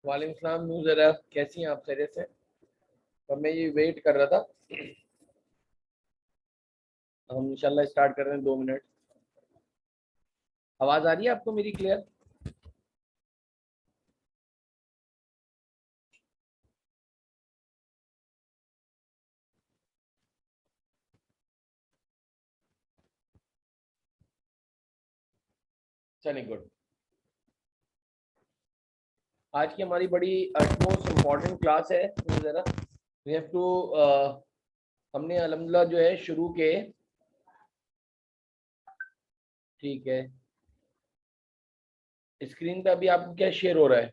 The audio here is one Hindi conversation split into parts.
वालेकुम सलाम। नूर जरा कैसी हैं आप? खैरियत से? तो मैं ये वेट कर रहा था। हम इंशाल्लाह स्टार्ट कर रहे हैं 2 मिनट। आवाज़ आ रही है आपको मेरी क्लियर? चलिए गुड। आज की हमारी बड़ी मोस्ट इम्पॉर्टेंट क्लास है। नूर जरा वी हैव टू हमने अल्हम्दुलिल्लाह जो है शुरू के। ठीक है, स्क्रीन पे अभी आपको क्या शेयर हो रहा है?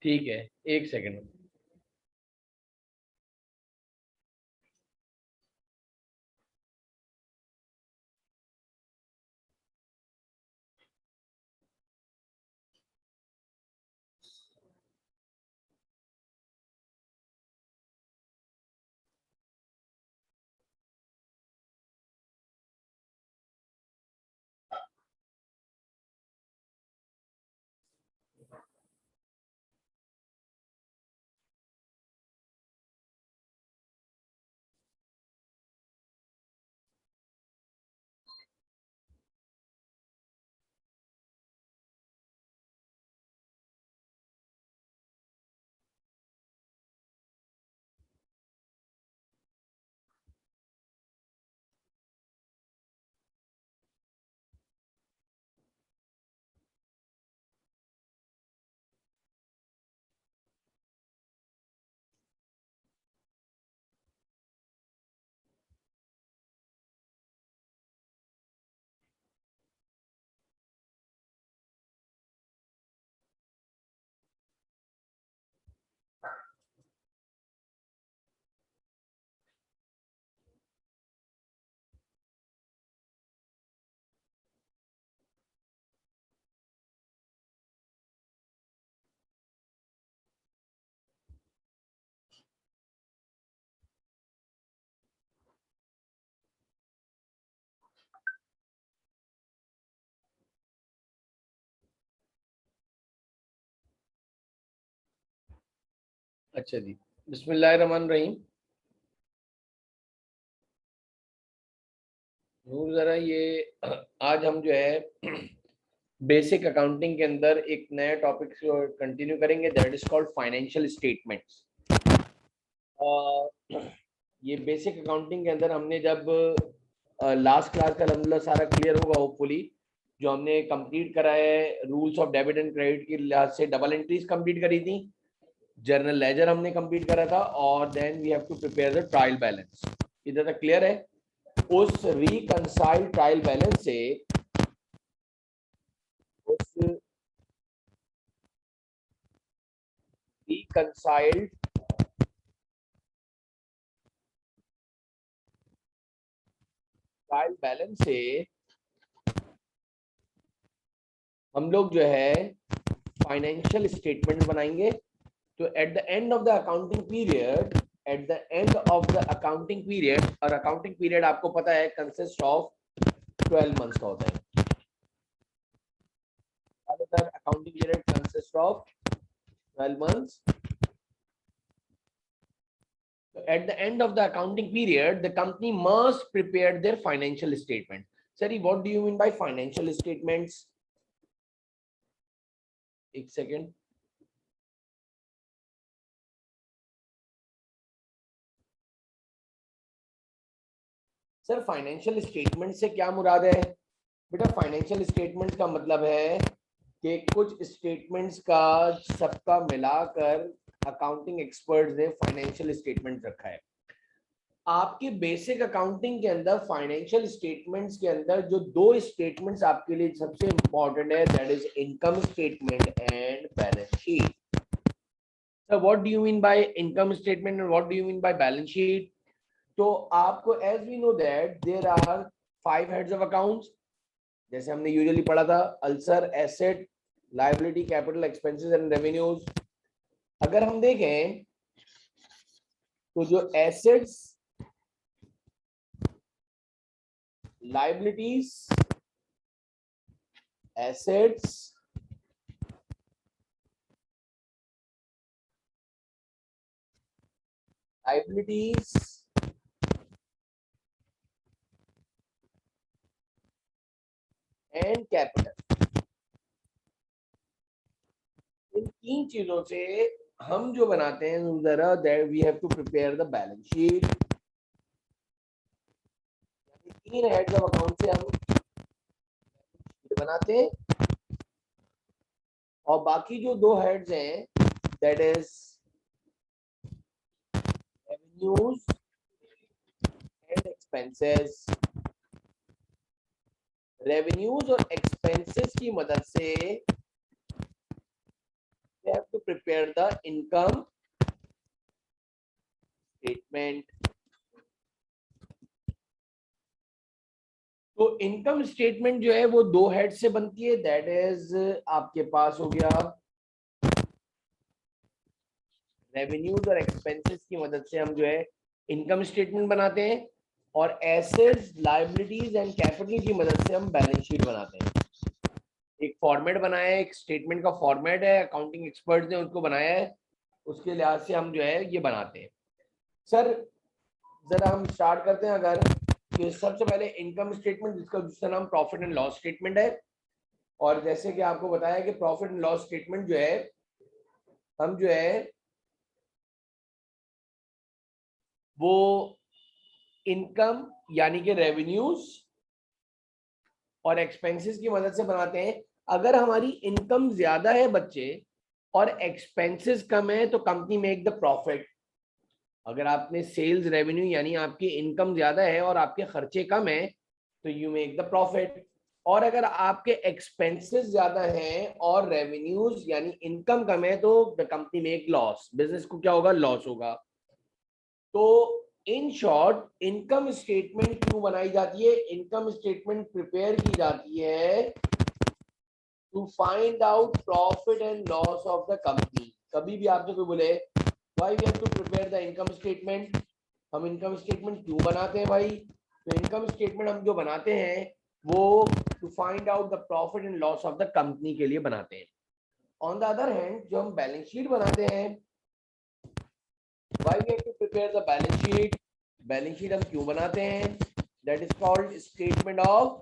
ठीक है, एक सेकंड। अच्छा जी, बिस्मिल्लाहिर्रहमानिर्रहीम। नूर जरा ये आज हम जो है बेसिक अकाउंटिंग के अंदर एक नया टॉपिक कंटिन्यू करेंगे, that is called financial statements. ये बेसिक अकाउंटिंग के अंदर हमने जब लास्ट क्लास का अल्हम्दुलिल्लाह सारा क्लियर होगा होपफुली, जो हमने कंप्लीट करा है rules of debit and credit के लिहाज से डबल एंट्रीज कंप्लीट करी थी, जर्नल लेजर हमने कंप्लीट करा था, और then we have to prepare the trial balance. इधर तक क्लियर है? उस रिकंसाइल ट्रायल बैलेंस से उस रिकंसाइल्ड ट्रायल बैलेंस से हम लोग जो है फाइनेंशियल स्टेटमेंट बनाएंगे। तो at the end of the accounting period, at the end of the accounting period, और अकाउंटिंग पीरियड आपको पता है कंसिस्ट ऑफ 12 मंथ्स का होता है। Accounting period consist of 12 months. At the end of the accounting period, the company must prepare their financial statement. Sorry, what do you mean by financial statements? एक सेकेंड। सर फाइनेंशियल स्टेटमेंट से क्या मुराद है? बेटा फाइनेंशियल स्टेटमेंट का मतलब है कि कुछ स्टेटमेंट्स का सबका मिलाकर अकाउंटिंग एक्सपर्ट्स ने फाइनेंशियल स्टेटमेंट रखा है। आपके बेसिक अकाउंटिंग के अंदर फाइनेंशियल स्टेटमेंट्स के अंदर जो दो स्टेटमेंट्स आपके लिए सबसे इंपॉर्टेंट है, that is income statement and balance sheet. So what do you mean by income statement and what do you mean by balance sheet? तो आपको as we know that there are 5 heads of accounts, जैसे हमने यूजुअली पढ़ा था, अल्सर, asset, liability, capital, expenses and revenues. अगर हम देखें तो जो assets, liabilities, assets, liabilities and capital, इन तीन चीजों से हम जो बनाते हैं जरा that we have to prepare the balance sheet. तीन हेड्स ऑफ अकाउंट से हम बनाते हैं और बाकी जो दो हेड्स हैं that is revenues and expenses. Revenues और एक्सपेंसेस की मदद से we have to prepare the income statement. तो इनकम स्टेटमेंट जो है वो दो हेड से बनती है, दैट इज आपके पास हो गया रेवेन्यूज और एक्सपेंसेस की मदद से हम जो है इनकम स्टेटमेंट बनाते हैं और एसेट्स, लायबिलिटीज एंड कैपिटल की मदद से हम बैलेंस शीट बनाते हैं। एक फॉर्मेट बनाया है, एक स्टेटमेंट का फॉर्मेट है, अकाउंटिंग एक्सपर्ट्स ने उसको बनाया है, उसके लिहाज से हम जो है ये बनाते हैं। सर जरा हम स्टार्ट करते हैं। अगर तो सबसे पहले इनकम स्टेटमेंट, जिसका दूसरा नाम प्रॉफिट एंड लॉस स्टेटमेंट है, और जैसे कि आपको बताया कि प्रॉफिट एंड लॉस स्टेटमेंट जो है हम जो है वो इनकम यानी कि रेवेन्यूज और एक्सपेंसेस की मदद से बनाते हैं। अगर हमारी इनकम ज्यादा है बच्चे और एक्सपेंसेस कम है तो कंपनी मेक द प्रॉफिट। अगर आपने सेल्स रेवेन्यू यानी आपकी इनकम ज्यादा है और आपके खर्चे कम है तो यू मेक द प्रॉफिट। और अगर आपके एक्सपेंसेस ज्यादा हैं और रेवेन्यूज यानी इनकम कम है तो the company make loss, business को क्या होगा, लॉस होगा। तो इन शॉर्ट इनकम स्टेटमेंट क्यों बनाई जाती है? इनकम स्टेटमेंट प्रिपेयर की जाती है to find out profit and loss of the company. कभी भी आपसे कोई बोले why we have to prepare the income statement, हम इनकम स्टेटमेंट क्यों बनाते हैं भाई? तो इनकम स्टेटमेंट हम जो बनाते हैं वो to find out the profit and loss of the company के लिए बनाते हैं। ऑन द अदर हैंड जो हम बैलेंस शीट बनाते हैं, why we have to prepare the balance sheet, balance sheet हम क्यों बनाते हैं? That is called statement of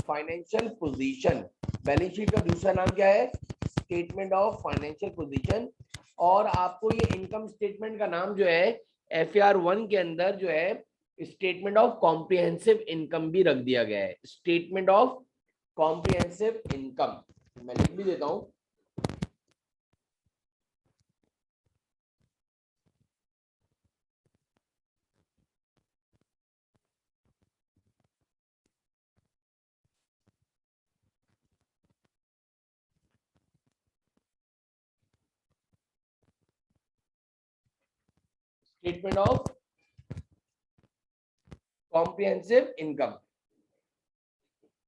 financial position. Balance sheet का दूसरा नाम क्या है? Statement of financial position. और आपको ये इनकम स्टेटमेंट का नाम जो है FAR 1 के अंदर जो है स्टेटमेंट ऑफ कॉम्प्रिहेंसिव इनकम भी रख दिया गया है। स्टेटमेंट ऑफ कॉम्प्रिहेंसिव इनकम मैं लिख भी देता हूं। Statement of comprehensive income.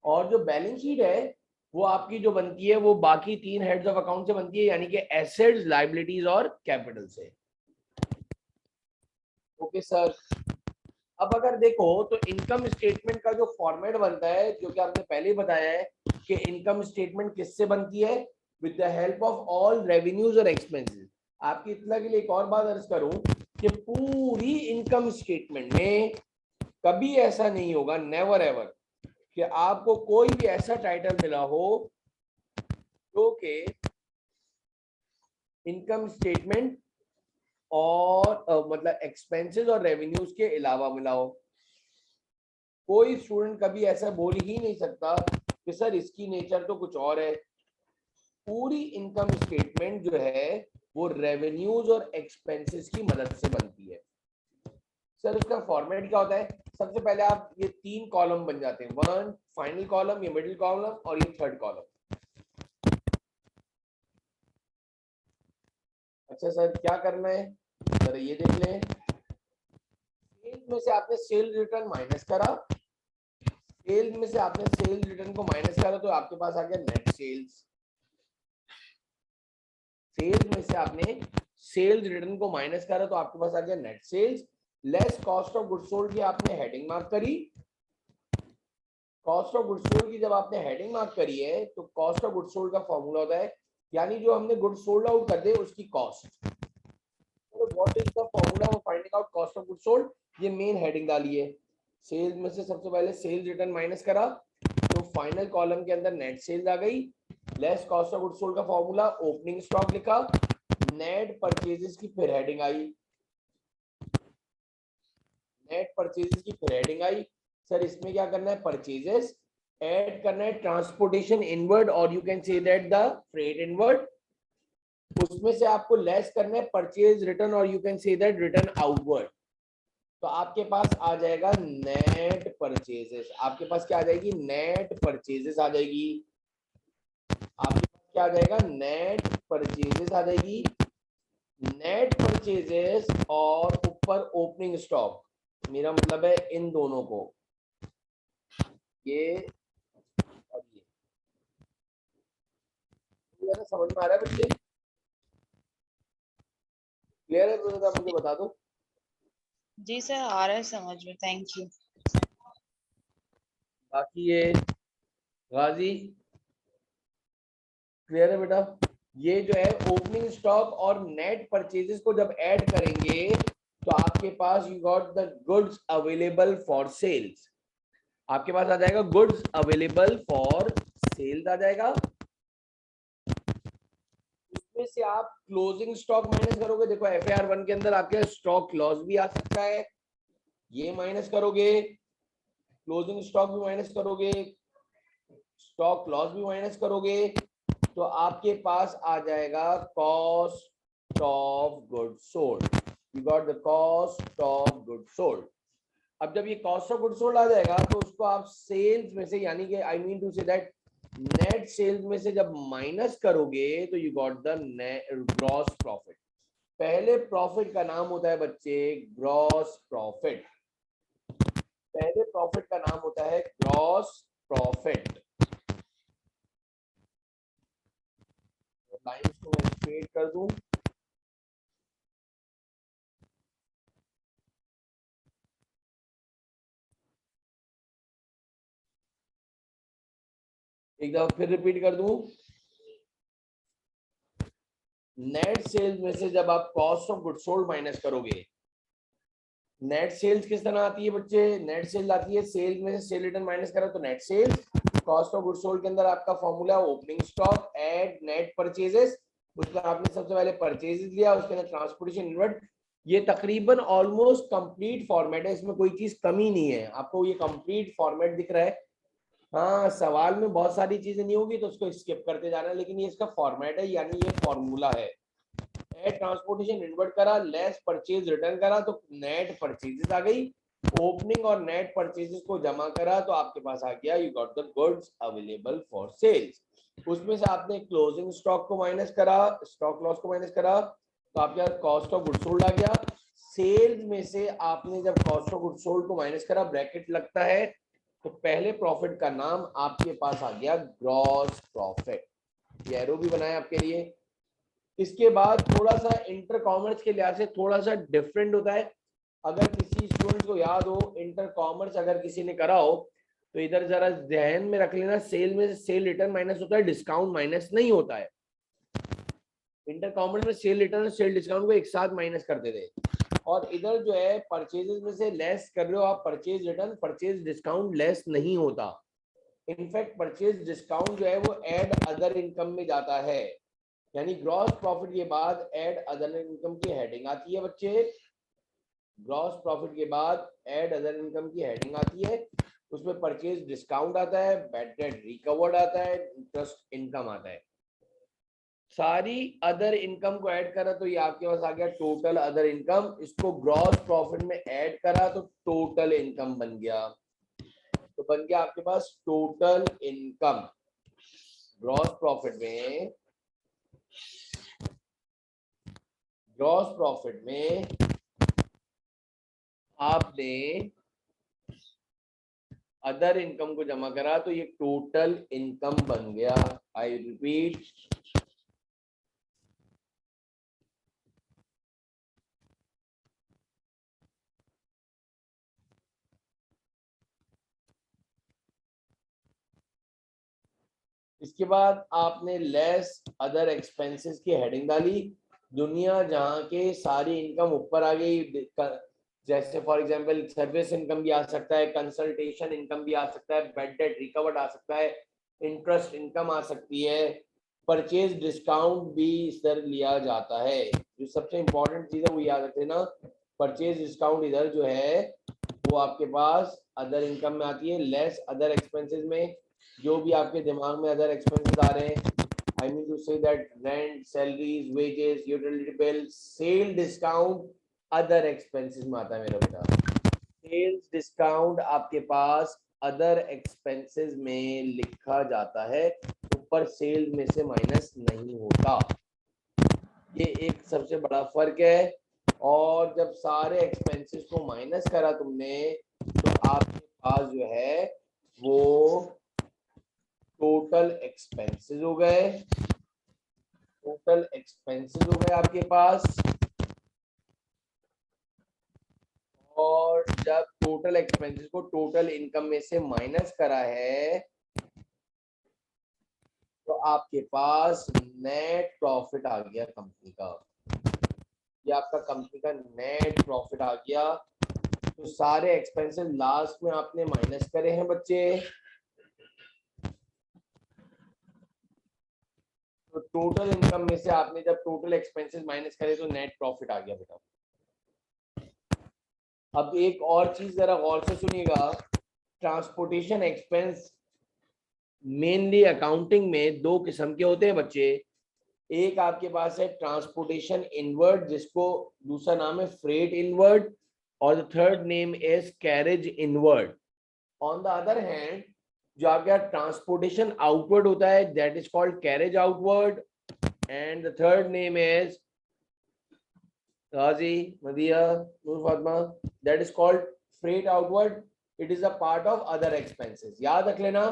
और जो बैलेंस शीट है वो आपकी जो बनती है वो बाकी तीन हेड्स ऑफ अकाउंट से बनती है, यानी कि एसेट्स, लायबिलिटीज और कैपिटल से। Okay sir. अब अगर देखो तो इनकम स्टेटमेंट का जो फॉर्मेट बनता है, जो कि आपने पहले ही बताया है कि इनकम स्टेटमेंट किससे बनती है, with the help of all revenues और एक्सपेंसेस। आपकी इतना के लिए एक और बात अर्ज करूं कि पूरी इनकम स्टेटमेंट में कभी ऐसा नहीं होगा, नेवर एवर, कि आपको कोई भी ऐसा टाइटल मिला हो जो कि इनकम स्टेटमेंट और मतलब एक्सपेंसेस और रेवेन्यूज के अलावा मिला हो। कोई स्टूडेंट कभी ऐसा बोल ही नहीं सकता कि सर इसकी नेचर तो कुछ और है। पूरी इनकम स्टेटमेंट जो है वो रेवेन्यूज और एक्सपेंसेस की मदद से बनती है। सर उसका फॉर्मेट क्या होता है? सबसे पहले आप ये तीन कॉलम बन जाते हैं, वन फाइनल कॉलम, ये मिडिल कॉलम और ये थर्ड कॉलम। अच्छा सर क्या करना है, सर ये देख लें, सेल्स में से आपने सेल रिटर्न माइनस करा, सेल्स में से आपने सेल रिटर्न को माइनस करा तो आपके पास आ गया नेट सेल्स। सेल्स में से आपने सेल्स रिटर्न को माइनस करा तो आपके पास आ गया net sales, less cost of goods sold की आपने हेडिंग मार्क करी। कॉस्ट ऑफ गुड्स सोल्ड की जब आपने हेडिंग मार्क करी है तो कॉस्ट ऑफ गुड्स सोल्ड का फॉर्मूला होता है, यानी जो हमने गुड्स सोल्ड आउट कर दे उसकी cost. What is the formula for finding out cost of goods sold, ये मेन हेडिंग डाली है। सेल्स में से सबसे पहले सेल्स रिटर्न माइनस करा तो फाइनल कॉलम के अंदर नेट सेल्स आ गई, less cost of goods sold का फॉर्मूला, ओपनिंग स्टॉक लिखा, नेट परचेजेस की फिर हेडिंग आई, नेट परचेजेस की फिर हेडिंग आई। सर इसमें क्या करना है, परचेजेस ऐड करना है ट्रांसपोर्टेशन इनवर्ड और you can say that the freight inward, उसमें से आपको लेस करना है परचेज रिटर्न और you can say that return outward. तो आपके पास आ जाएगा नेट परचेजेस, आपके पास क्या आ जाएगी, नेट परचेजेस आ जाएगी, आपके पास क्या आ जाएगा, नेट परचेजेस आ जाएगी, नेट परचेजेस और ऊपर ओपनिंग स्टॉक, मेरा मतलब है इन दोनों को, ये और ये समझ में आ रहा है बच्चे, क्लियर है? तो मुझे बता दो। जी सर आ रहा है समझ में, थैंक यू। बाकी ये गाजी क्लियर है बेटा? ये जो है ओपनिंग स्टॉक और नेट परचेजेस को जब ऐड करेंगे तो आपके पास you got the goods available for sales, आपके पास आ जाएगा गुड्स अवेलेबल फॉर सेल्स आ जाएगा, उसमें से आप क्लोजिंग स्टॉक माइनस करोगे। देखो FAR 1 के अंदर आपके स्टॉक लॉस भी आ सकता है, ये माइनस करोगे, क्लोजिंग स्टॉक भी माइनस करोगे, स्टॉक लॉस भी माइनस करोगे, तो आपके पास आ जाएगा cost of goods sold, you got the cost of goods sold. अब जब ये कॉस्ट ऑफ गुड्स सोल्ड आ जाएगा तो उसको आप सेल्स में से, यानी कि I mean to say that net sales में से जब माइनस करोगे तो you got the gross profit. पहले प्रॉफिट का नाम होता है बच्चे ग्रॉस प्रॉफिट, पहले प्रॉफिट का नाम होता है ग्रॉस प्रॉफिट। लाइंस को मैं स्ट्रेट कर दूं, एक दफा फिर रिपीट कर दूं, नेट सेल्स में से जब आप cost of goods sold minus करोगे, नेट सेल्स किस तरह आती है बच्चे, नेट सेल्स आती है सेल्स में से सेल रिटर्न माइनस करा तो net sales, cost of goods sold के अंदर आपका formula opening stock add net purchases, उसका आपने सबसे पहले परचेजेस लिया, उसके अंदर ट्रांसपोर्टेशन इनवर्ड। ये तकरीबन ऑलमोस्ट कंप्लीट फॉर्मेट है, इसमें कोई चीज कमी नहीं है, आपको ये कंप्लीट फॉर्मेट दिख रहा है। हाँ सवाल में बहुत सारी चीजें नहीं होगी तो उसको स्किप करते जाना, लेकिन ये इसका फॉर्मेट है, यानी ये फॉर्मूला है। नेट ट्रांसपोर्टेशन इनवर्ट करा, लेस परचेज रिटर्न करा तो नेट परचेजेस आ गई, ओपनिंग और नेट परचेजेस को जमा करा तो आपके पास आ गया you got the goods available for sales. उसमें से आपने क्लोजिंग स्टॉक को माइनस करा, स्टॉक लॉस को माइनस करा तो आपके पास कॉस्ट ऑफ गुड्स सोल्ड आ गया। सेल्स में से आपने जब कॉस्ट ऑफ गुड्स सोल्ड को माइनस करा, ब्रैकेट लगता है, तो पहले प्रॉफिट का नाम आपके पास आ गया ग्रॉस प्रॉफिट। ये एरो भी बनाया आपके लिए। इसके बाद थोड़ा सा इंटर कॉमर्स के लिहाज से थोड़ा सा डिफरेंट होता है, अगर किसी स्टूडेंट को याद हो इंटर कॉमर्स अगर किसी ने करा हो तो इधर जरा ध्यान में रख लेना, सेल में सेल रिटर्न माइनस होता है, डिस्काउंट माइनस नहीं होता है। इंटर कॉमर्स में सेल रिटर्न और सेल डिस्काउंट को एक साथ माइनस करते थे, और इधर जो है परचेजेस में से लेस कर रहे हो आप purchase return, purchase discount less नहीं होता, इनफैक्ट परचेज डिस्काउंट जो है वो एड अदर इनकम में जाता है, यानी ग्रॉस प्रॉफिट के बाद एड अदर इनकम की हेडिंग आती है बच्चे, ग्रॉस प्रॉफिट के बाद एड अदर इनकम की हेडिंग आती है, उसमें परचेज डिस्काउंट आता है, बैड डेट रिकवर्ड आता है, इंटरेस्ट इनकम आता है, सारी अदर इनकम को ऐड करा तो ये आपके पास आ गया टोटल अदर इनकम, इसको ग्रॉस प्रॉफिट में ऐड करा तो टोटल इनकम बन गया, तो बन गया आपके पास टोटल इनकम। ग्रॉस प्रॉफिट में ग्रॉस प्रॉफिट में आपने अदर इनकम को जमा करा तो ये टोटल इनकम बन गया। आई रिपीट, इसके बाद आपने लेस अदर एक्सपेंसेस की हेडिंग डाली। दुनिया जहां के सारी इनकम ऊपर आ गई, जैसे फॉर एग्जांपल सर्विस इनकम भी आ सकता है, कंसल्टेशन इनकम भी आ सकता है, बैड डेट रिकवर्ड आ सकता है, इंटरेस्ट इनकम आ सकती है, परचेज डिस्काउंट भी इस तरह लिया जाता है। जो सबसे इंपॉर्टेंट चीज है वो याद रखते ना, परचेज डिस्काउंट इधर जो है वो आपके पास अदर इनकम में आती है, लेस अदर एक्सपेंसेस में। जो भी आपके दिमाग में अदर एक्सपेंसेस आ रहे हैं, I mean to say that rent, salaries, wages, utility bills, sale discount, other expenses में आता है मेरा बेटा। सेल्स डिस्काउंट आपके पास अदर एक्सपेंसेस में लिखा जाता है, ऊपर सेल्स में से माइनस नहीं होता। ये एक सबसे बड़ा फर्क है। और जब सारे एक्सपेंसेस को माइनस करा तुमने तो आपके पास जो है वो टोटल एक्सपेंसेस हो गए। टोटल एक्सपेंसेस हो गए आपके पास। और जब टोटल एक्सपेंसेस को टोटल इनकम में से माइनस करा है तो आपके पास नेट प्रॉफिट आ गया कंपनी का। ये आपका कंपनी का नेट प्रॉफिट आ गया। तो सारे एक्सपेंसेस लास्ट में आपने माइनस करे हैं बच्चे, तो टोटल इनकम में से आपने जब टोटल एक्सपेंसेस माइनस करे तो नेट प्रॉफिट आ गया बेटा। अब एक और चीज जरा गौर से सुनिएगा, ट्रांसपोर्टेशन एक्सपेंस मेनली अकाउंटिंग में दो किस्म के होते हैं बच्चे। एक आपके पास है ट्रांसपोर्टेशन इनवर्ड, जिसको दूसरा नाम है फ्रेट इनवर्ड, और the third name is carriage inward. On the other hand जो आपका ट्रांसपोर्टेशन आउटवर्ड होता है that is called carriage outward, and the third name is Razi, Madia, Nur Fatma, that is called freight outward. It is a part of other expenses. याद रख लेना,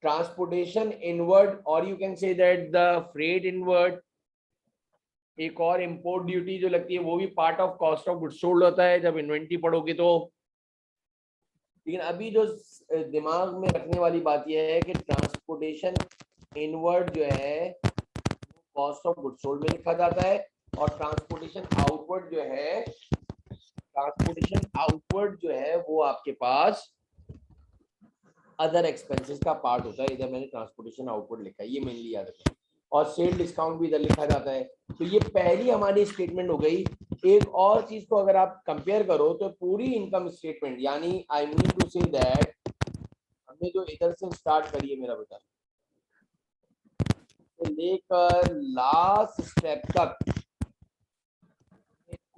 ट्रांसपोर्टेशन इनवर्ड और you can say that the freight inward. एक और इंपोर्ट ड्यूटी जो लगती है वो भी part of cost of goods sold होता है जब इन्वेंट्री पढ़ोगे तो। लेकिन अभी जो दिमाग में रखने वाली बात यह है कि ट्रांसपोर्टेशन इनवर्ड जो है कॉस्ट ऑफ गुड्स सोल्ड में लिखा जाता है, और ट्रांसपोर्टेशन आउटवर्ड जो है वो आपके पास अदर एक्सपेंसेस का पार्ट होता है। इधर मैंने ट्रांसपोर्टेशन आउटवर्ड लिखा है, ये मेनली याद रखें। और सेल डिस्काउंट भी इधर लिखा जाता है। तो ये पहली हमारी स्टेटमेंट हो गई। एक और चीज को अगर आप कंपेयर करो तो पूरी इनकम स्टेटमेंट, यानी I mean to say that हमने जो इधर से स्टार्ट करी है मेरा बेटा, तो लेकर लास्ट स्टेप तक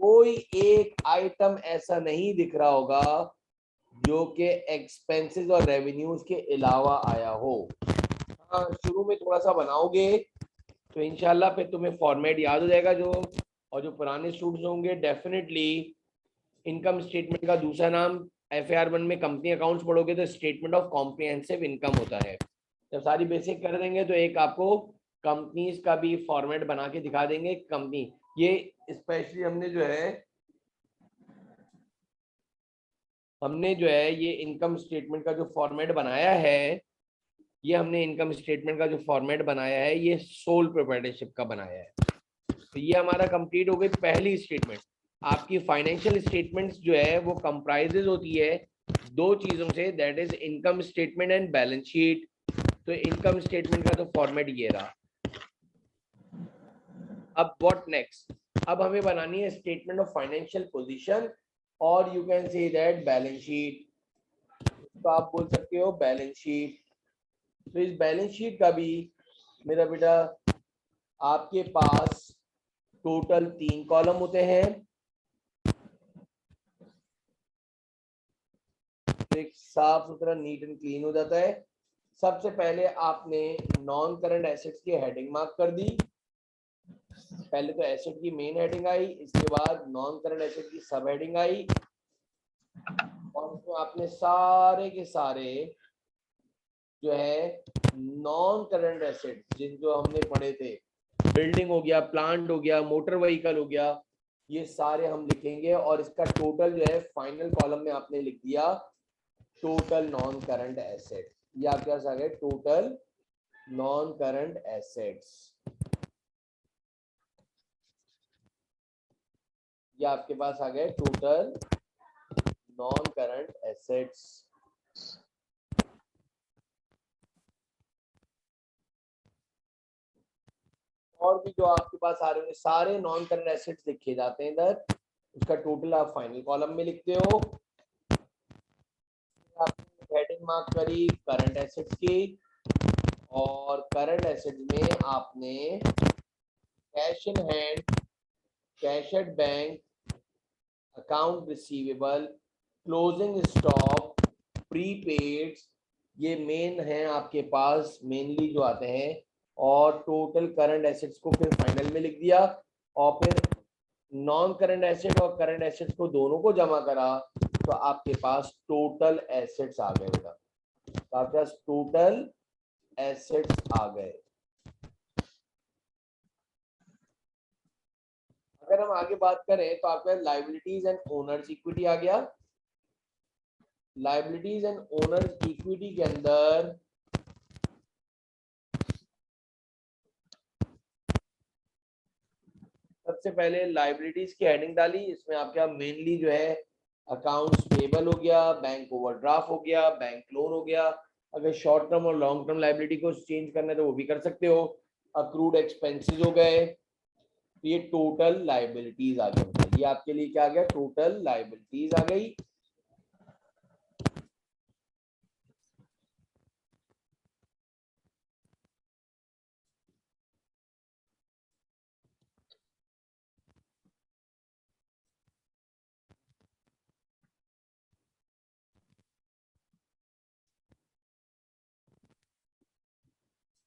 कोई एक आइटम ऐसा नहीं दिख रहा होगा जो कि एक्सपेंसेस और रेवेन्यूज के अलावा आया हो। हाँ, शुरू में थोड़ा सा बनाओगे तो इंशाल्लाह फिर तुम्हें फॉर्मेट याद हो जाएगा। और जो पुराने स्टूडेंट्स होंगे डेफिनेटली इनकम स्टेटमेंट का दूसरा नाम FAR1 में कंपनी अकाउंट्स पढ़ोगे तो स्टेटमेंट ऑफ कॉम्प्रिहेंसिव इनकम होता है। जब सारी बेसिक कर देंगे तो एक आपको कंपनीज का भी फॉर्मेट बना के दिखा देंगे। कंपनी ये स्पेशली हमने जो है ये इनकम स्टेटमेंट का जो फॉर्मेट बनाया है, ये हमने इनकम स्टेटमेंट का जो फॉर्मेट बनाया है ये सोल प्रोप्राइटरशिप का बनाया है। तो ये हमारा कंप्लीट हो गई पहली स्टेटमेंट। आपकी फाइनेंशियल स्टेटमेंट्स जो है वो कंप्राइजेज होती है दो चीजों से, that is income statement and balance sheet. तो इनकम स्टेटमेंट का तो फॉर्मेट ये रहा। अब व्हाट नेक्स्ट, अब हमें बनानी है स्टेटमेंट ऑफ फाइनेंशियल पोजीशन, और you can say that balance sheet. तो आप बोल सकते हो बैलेंस शीट। तो इस बैलेंस शीट का भी मेरा बेटा आपके पास टोटल 3 कॉलम होते हैं। तो एक साफ सुथरा नीट एंड क्लीन हो जाता है। सबसे पहले आपने नॉन करंट एसेट्स की हेडिंग मार्क कर दी। पहले तो एसेट की मेन हेडिंग आई, इसके बाद नॉन करंट एसेट की सब हेडिंग आई, और उसमें आपने सारे के सारे जो है नॉन करंट एसेट जिन जो हमने पढ़े थे, बिल्डिंग हो गया, प्लांट हो गया, मोटर व्हीकल हो गया, ये सारे हम लिखेंगे, और इसका टोटल जो है फाइनल कॉलम में आपने लिख दिया टोटल नॉन करंट एसेट। ये आपके पास आ गए टोटल नॉन करंट एसेट्स। ये आपके पास आ गए टोटल नॉन करंट एसेट्स। और भी जो आपके पास आ रहे होंगे सारे नॉन करंट एसेट्स लिखे जाते हैं इधर, उसका टोटल आप फाइनल कॉलम में लिखते हो। आपने हेडिंग मार्क करी करंट एसेट्स की, और करंट एसेट्स में आपने cash in hand, cash at bank, account receivable, closing stock, prepaid, ये मेन है आपके पास, मेनली जो आते हैं, और टोटल करंट एसेट्स को फिर फाइनल में लिख दिया, और फिर नॉन करंट एसेट और करंट एसेट्स को दोनों को जमा करा, तो आपके पास टोटल एसेट्स आ गए बेटा, तो आपके पास टोटल एसेट्स आ गए। अगर हम आगे बात करें तो आपके लायबिलिटीज एंड ओनर्स इक्विटी आ गया। लायबिलिटीज एंड ओनर्स इक्विटी के अंदर सबसे पहले लायबिलिटीज की हेडिंग डाली, इसमें आपका मेनली जो है अकाउंट्स पेबल हो गया, बैंक ओवरड्राफ्ट हो गया, बैंक लोन हो गया, अगर शॉर्ट टर्म और लॉन्ग टर्म लायबिलिटी को चेंज करना है तो वो भी कर सकते हो, अक्रूड एक्सपेंसेस हो गए, तो ये टोटल लायबिलिटीज आ गई। ये आपके लिए क्या आ गया, टोटल लायबिलिटीज आ गई।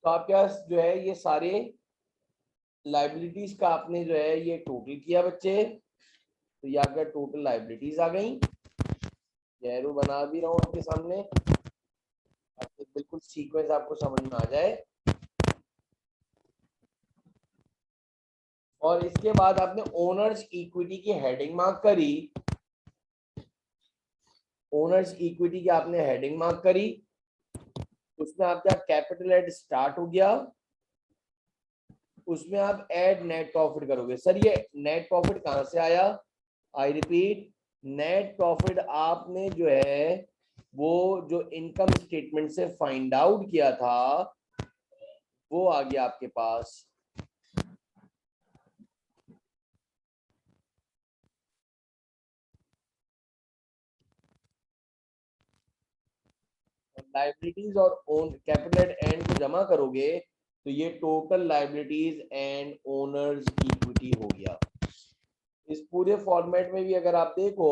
तो आपके पास जो है ये सारे लायबिलिटीज का आपने जो है ये टोटल किया बच्चे, तो ये आपका टोटल लायबिलिटीज आ गई। एरो बना भी रहा हूं आपके सामने, बिल्कुल सीक्वेंस आपको समझ में आ जाए। और इसके बाद आपने ओनर्स इक्विटी की हेडिंग मार्क करी, ओनर्स इक्विटी की आपने हेडिंग मार्क करी, उसमें आपका कैपिटल एड स्टार्ट हो गया, उसमें आप ऐड नेट प्रॉफिट करोगे। सर ये नेट प्रॉफिट कहां से आया, आई रिपीट, नेट प्रॉफिट आपने जो है वो जो इनकम स्टेटमेंट से फाइंड आउट किया था वो आ गया आपके पास। लायबिलिटीज और ओन कैपिटल एंड को जमा करोगे तो ये total liabilities and owners equity हो गया। इस पूरे फॉर्मेट में भी अगर आप देखो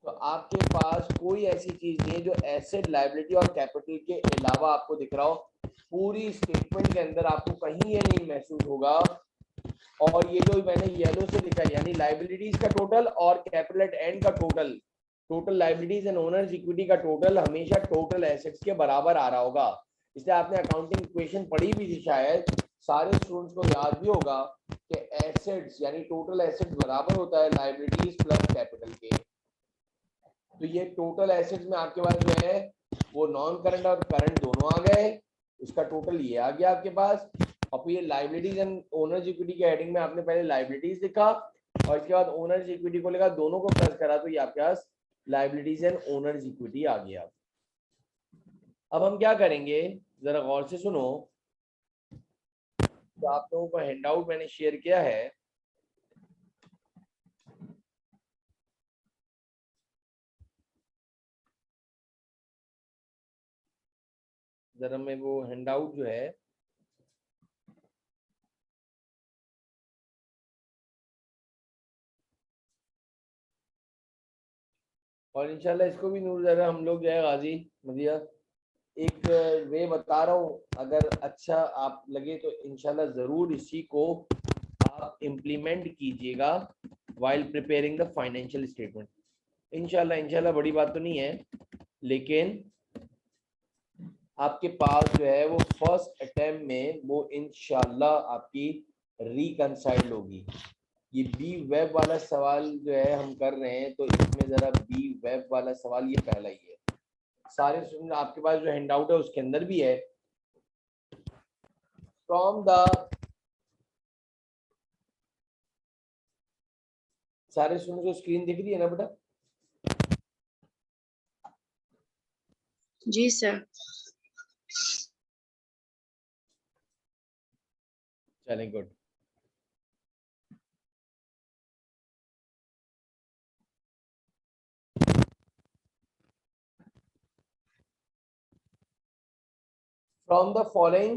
तो आपके पास कोई ऐसी चीज नहीं है जो एसेट, लायबिलिटी और कैपिटल के अलावा आपको दिख रहा हो। पूरी स्टेटमेंट के अंदर आपको कहीं ये नहीं महसूस होगा। और ये जो मैंने येलो से लिखा है यानी लायबिलिटीज का टोटल और कैपिटल एंड का total, total liabilities and owners equity का टोटल हमेशा टोटल एसेट्स के बराबर आ रहा होगा। इसलिए आपने अकाउंटिंग इक्वेशन पढ़ी भी थी शायद, सारे स्टूडेंट्स को याद भी होगा कि एसेट्स यानी टोटल एसेट्स बराबर होता है लायबिलिटीज प्लस कैपिटल के। तो ये टोटल एसेट्स में आपके पास जो है वो नॉन करंट और करंट दोनों आ गए, उसका टोटल ये आ गया आपके पास। और फिर ये लायबिलिटीज एंड ओनर्स इक्विटी के हेडिंग में आपने पहले लायबिलिटीज लिखा और इसके बाद ओनर्स इक्विटी को लिखा, दोनों को प्लस करा तो ये आपके पास लायबिलिटीज एंड ओनर्स इक्विटी आ गया। अब हम क्या करेंगे जरा गौर से सुनो, तो आप लोगों को हैंडआउट मैंने शेयर किया है, जरा मैं वो हैंडआउट जो है और इंशाल्लाह इसको भी नूर जरा हम लोग जो है गाजी मदिया एक वे बता रहा हूँ, अगर अच्छा आप लगे तो इंशाल्लाह जरूर इसी को आप इम्प्लीमेंट कीजिएगा while preparing the financial statement। इंशाल्लाह बड़ी बात तो नहीं है, लेकिन आपके पास जो है वो फर्स्ट अटेम्प्ट में वो इंशाल्लाह आपकी रिकंसाइल्ड होगी। ये बी वेब वाला सवाल जो है हम कर रहे हैं, तो इसमें जरा बी वेब वाला सवाल ये पहला ही है। सारे स्टूडेंट आपके पास जो हैंड आउट है उसके अंदर भी है। फ्रॉम द सारे स्टूडेंट को स्क्रीन दिख रही है ना बेटा? जी सर। चलें, good. From the following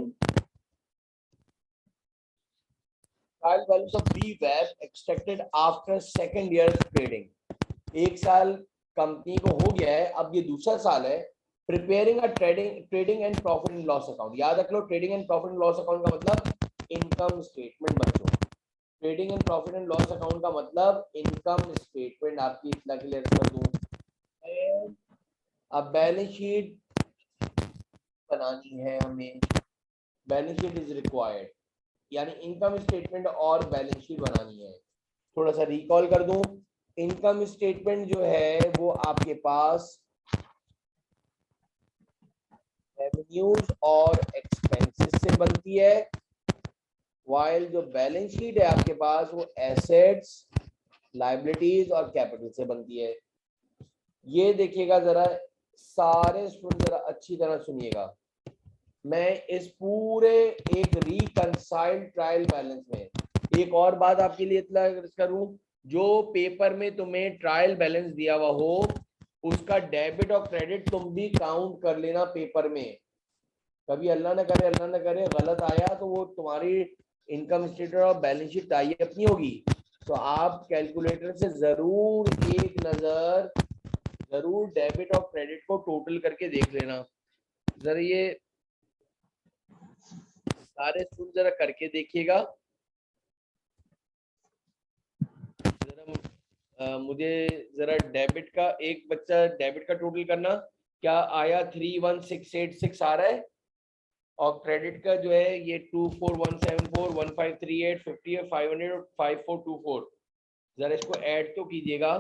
trial values of BWAP extracted after second year trading। एक साल कंपनी को हो गया है, अब ये दूसरा साल है। Preparing a trading and profit and loss account. याद रख लो, trading and profit and loss account का मतलब इनकम स्टेटमेंट बच्चों। Trading and profit and loss account का मतलब इनकम स्टेटमेंट। आपकी इतना क्लियर कर दूं, अब बैलेंस शीट बनानी है हमें। बैलेंस शीट इज रिक्वायर्ड, यानी इनकम स्टेटमेंट और बैलेंस शीट बनानी है। थोड़ा सा रिकॉल कर दूं, इनकम स्टेटमेंट जो है वो आपके पास रेवेन्यूज और एक्सपेंसेस से बनती है, वाइल जो बैलेंस शीट है आपके पास वो एसेट्स, लायबिलिटीज और कैपिटल से बनती है। ये देखिएगा जरा, सारे स्टूडेंट जरा अच्छी तरह सुनिएगा। मैं इस पूरे एक रिकंसाइल्ड ट्रायल बैलेंस में एक और बात आपके लिए इतना करूं, जो पेपर में तुम्हें ट्रायल बैलेंस दिया हुआ हो उसका डेबिट और क्रेडिट तुम भी काउंट कर लेना पेपर में। कभी अल्लाह ना करे गलत आया तो वो तुम्हारी इनकम स्टेटमेंट और बैलेंस शीट टाई अपनी होगी। तो आप कैलकुलेटर से जरूर एक नजर जरूर डेबिट और क्रेडिट को टोटल करके देख लेना। जरा ये सारे स्टूडेंट जरा करके देखिएगा। जरा मुझे जरा डेबिट का, एक बच्चा डेबिट का टोटल करना, क्या आया 31686 आ रहा है, और क्रेडिट का जो है ये 24174 1538 50 500 5424। जरा इसको ऐड तो कीजिएगा।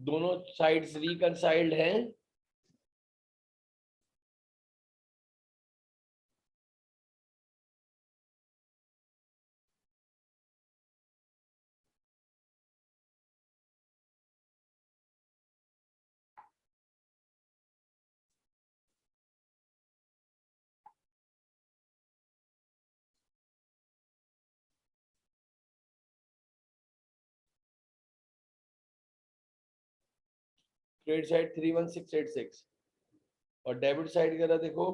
दोनों साइड्स रिकंसाइल्ड हैं। क्रेडिट साइड 31686 और डेबिट साइड जरा देखो।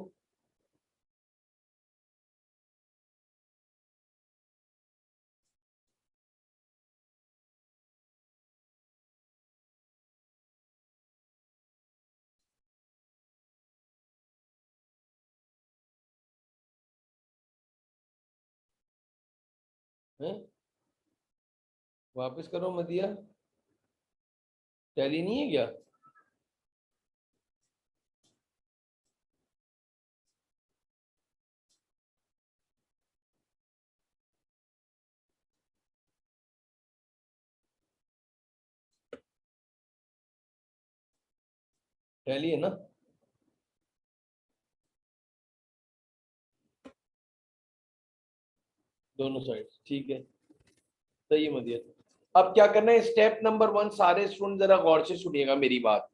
हैं, वापस करो मदिया, टैली नहीं है क्या? टैली है ना? दोनों साइड ठीक है, सही है मदिया। अब क्या करना है, स्टेप नंबर 1, सारे स्टूडेंट जरा गौर से सुनिएगा मेरी बात।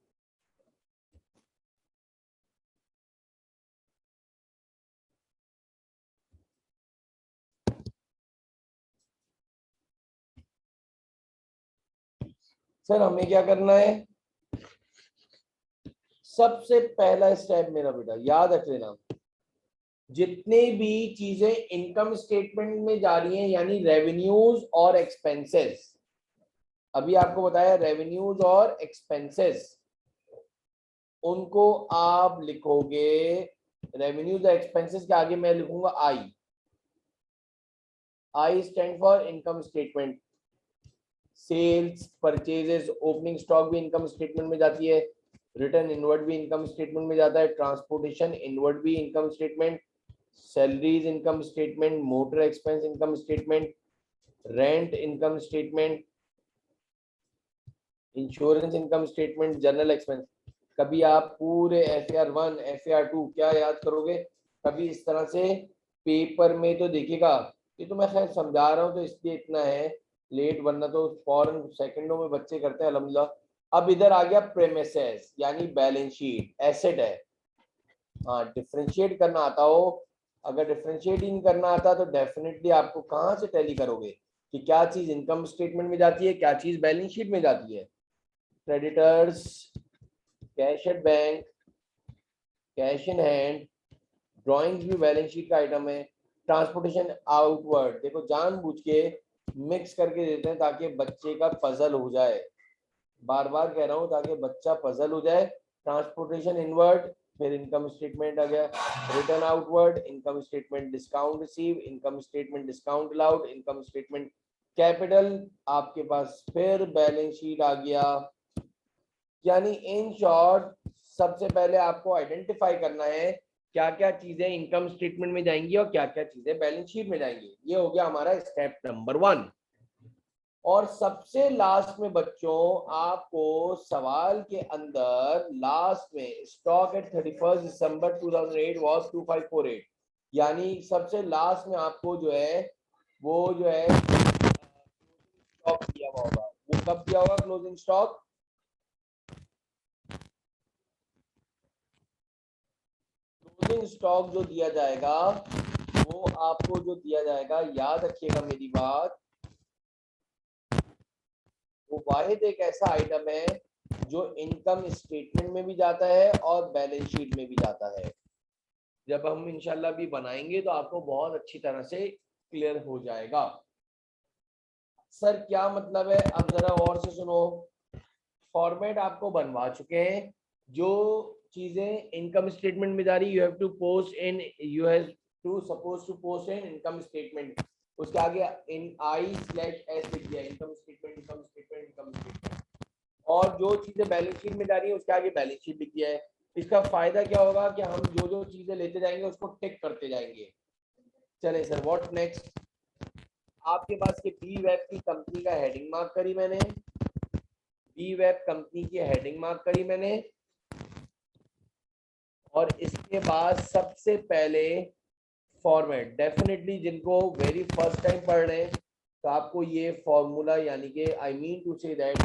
सर हमें क्या करना है, सबसे पहला स्टेप मेरा बेटा याद रख लेना, जितने भी चीजें इनकम स्टेटमेंट में जा रही हैं यानी रेवेन्यूज और एक्सपेंसेस, अभी आपको बताया रेवेन्यूज और एक्सपेंसेस, उनको आप लिखोगे रेवेन्यूज और एक्सपेंसेस के आगे मैं लिखूंगा I stand for income statement. Sales, purchases, opening stock भी इनकम स्टेटमेंट में जाती है, रिटर्न इनवर्ड भी इनकम स्टेटमेंट में जाता है, ट्रांसपोर्टेशन इनवर्ड भी income statement, salaries income statement, motor expense income statement, rent income statement, insurance income statement, general expense. कभी आप पूरे FAR1 FAR2 क्या याद करोगे, कभी इस तरह से पेपर में तो देखिएगा, ये तो मैं खैर समझा रहा हूँ तो इसलिए इतना है लेट, वरना तो फौरन सेकंडों में बच्चे करते हैं अल्हम्दुलिल्लाह। अब इधर आ गया प्रेमिसेस यानी बैलेंस शीट, एसेट है। हाँ, डिफरेंशिएट करना आता हो, अगर डिफरेंशिएट ही नहीं करना आता तो डेफिनेटली आपको कहाँ से टैली करोगे कि क्या चीज इनकम स्टेटमेंट में जाती है, क्या चीज बैलेंस शीट में जाती है। Creditors, cash at bank, cash in hand, drawings भी बैलेंस शीट का आइटम है। ट्रांसपोर्टेशन आउटवर्ड, देखो जानबूझ के मिक्स करके देते हैं ताकि बच्चे का पजल हो जाए, बार बार कह रहा हूँ ताकि बच्चा पजल हो जाए। ट्रांसपोर्टेशन इनवर्ड, फिर इनकम स्टेटमेंट आ गया, return outward, income statement discount receive, income statement discount allowed, income statement capital, आपके पास फिर बैलेंस शीट आ गया। यानी इन शॉर्ट सबसे पहले आपको आइडेंटिफाई करना है क्या क्या चीजें इनकम स्टेटमेंट में जाएंगी और क्या क्या चीजें बैलेंस शीट में जाएंगी। ये हो गया हमारा स्टेप नंबर 1। और सबसे लास्ट में बच्चों आपको सवाल के अंदर लास्ट में स्टॉक एट 31 दिसंबर 2008 वाज 2548, यानी सबसे लास्ट में आपको जो है वो जो है स्टॉक दिया हुआ होगा। वो कब दिया होगा क्लोजिंग स्टॉक, क्लोजिंग स्टॉक जो दिया जाएगा वो आपको जो दिया जाएगा, याद रखिएगा मेरी बात, वो वाहिद एक ऐसा आइटम है जो इनकम स्टेटमेंट में भी जाता है और बैलेंस शीट में भी जाता है। जब हम इंशाल्लाह भी बनाएंगे तो आपको बहुत अच्छी तरह से क्लियर हो जाएगा। सर क्या मतलब है, अब जरा और से सुनो, फॉर्मेट आपको बनवा चुके हैं, जो चीजें इनकम स्टेटमेंट में जा रही, you have to post in, you have to suppose to post in income statement, उसके आगे इन I/S लिख दिया, income statement income statement income statement, और जो चीजें बैलेंस शीट में जा रही है उसके आगे बैलेंस शीट लिख दिया है। इसका फायदा क्या होगा कि हम जो जो चीजें लेते जाएंगे उसको टिक करते जाएंगे। चले सर, व्हाट नेक्स्ट, आपके पास के बी वेब की कंपनी का हेडिंग मार्क करी मैंने, बी वेब कंपनी की हेडिंग मार्क करी मैंने, और इसके बाद सबसे पहले फॉर्मेट, डेफिनेटली जिनको वेरी फर्स्ट टाइम पढ़ रहे हैं तो आपको ये फॉर्मूला यानी कि I mean to say that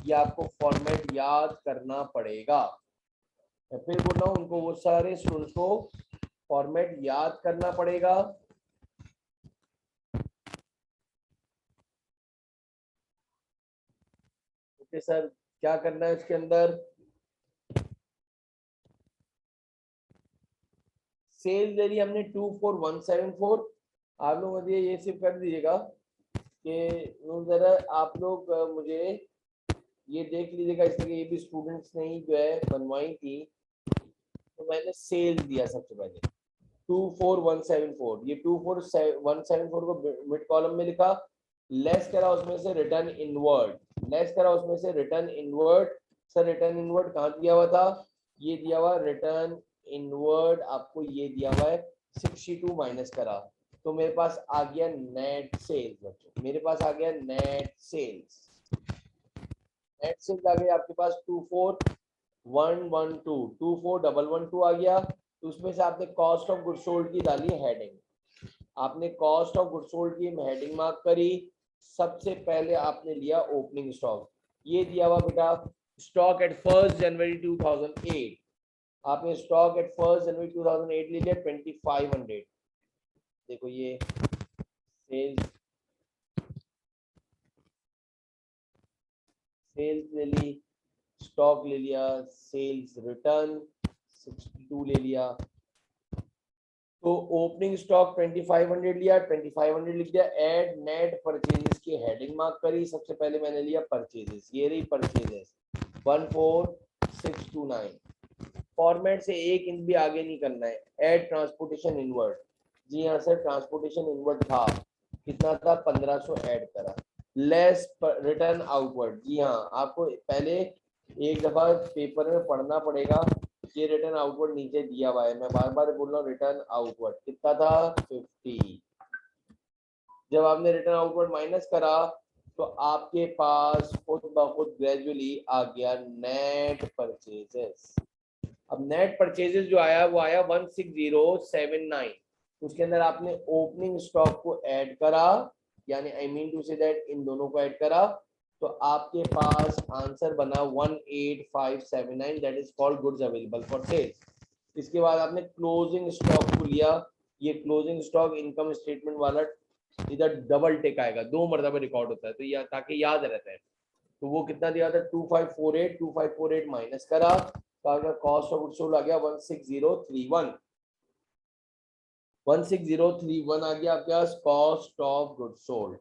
ये आपको फॉर्मेट याद करना पड़ेगा। मैं फिर बोल रहा हूँ, उनको वो सारे स्टूडेंट्स को फॉर्मेट याद करना पड़ेगा। ओके सर, क्या करना है इसके अंदर, सेल्स ले ली हमने 24174, आप लोग मुझे ये सिर्फ कर दीजिएगा कि जरा आप लोग मुझे ये देख लीजिएगा, इसलिए ये भी स्टूडेंट्स ने ही जो है बनवाई थी, तो मैंने सेल्स दिया सबसे पहले 24174, ये 24174 को मिड कॉलम में लिखा, लेस करा उसमें से रिटर्न इनवर्ड, लेस करा उसमें से return inward. Sir return inward कहाँ दिया हुआ था, ये दिया हुआ रिटर्न इनवर्ड आपको ये दिया हुआ है 62 माइनस करा, तो मेरे पास आ गया नेट सेल्स। बच्चों मेरे पास आ गया नेट सेल्स, नेट सेल्स आ गई आपके पास 24112, 24112 आ गया, तो उसमें से आपने कॉस्ट ऑफ गुड सोल्ड की डाली हेडिंग, आपने कॉस्ट ऑफ गुड सोल्ड की हेडिंग मार्क करी। सबसे पहले आपने लिया ओपनिंग स्टॉक, ये दिया हुआ बेटा स्टॉक एट 1 जनवरी 2008, आपने स्टॉक एट 1 जनवरी 2008 ले लिया 2500, देखो ये सेल्स सेल्स ले ली, स्टॉक ले लिया, सेल्स रिटर्न 62 ले लिया। तो ओपनिंग स्टॉक 2500 लिया, 2500 लिख दिया। ऐड नेट परचेजेस की हेडिंग मार्क करी। सबसे पहले मैंने लिया परचेजेस, ये रही परचेजेस 14629। फॉर्मेट से 1 इंच भी आगे नहीं करना है। ऐड ट्रांसपोर्टेशन इनवर्ड, जी हाँ सर ट्रांसपोर्टेशन इनवर्ड था, कितना था 1500 ऐड करा। लेस रिटर्न आउटवर्ड, जी हाँ आपको पहले एक दफा पेपर में पढ़ना पड़ेगा। ये रिटर्न आउटवर्ड नीचे दिया हुआ है, मैं बार बार बोल रहा हूँ। रिटर्न आउटवर्ड कितना था 50। जब आपने रिटर्न आउटवर्ड माइनस करा तो आपके पास खुद ब खुद ग्रेजुअली आ गया नेट परचेजेस। अब नेट परचेजेस जो आया वो आया 16079। उसके अंदर आपने ओपनिंग स्टॉक को ऐड करा, यानी I mean to say that इन दोनों को ऐड करा, तो आपके पास आंसर बना 18579, that is called goods available for sales. इसके बाद आपने क्लोजिंग स्टॉक को लिया। ये क्लोजिंग स्टॉक इनकम स्टेटमेंट वाला इधर डबल टिक आएगा, 2 मरतबा रिकॉर्ड होता है, तो या ताकि याद रहता है। तो वो कितना दिया था 2548, 2548 माइनस करा तो आपका कॉस्ट ऑफ गुड्स सोल्ड आ गया 16031। 16031 आ गया आपके पास कॉस्ट ऑफ गुड्स सोल्ड।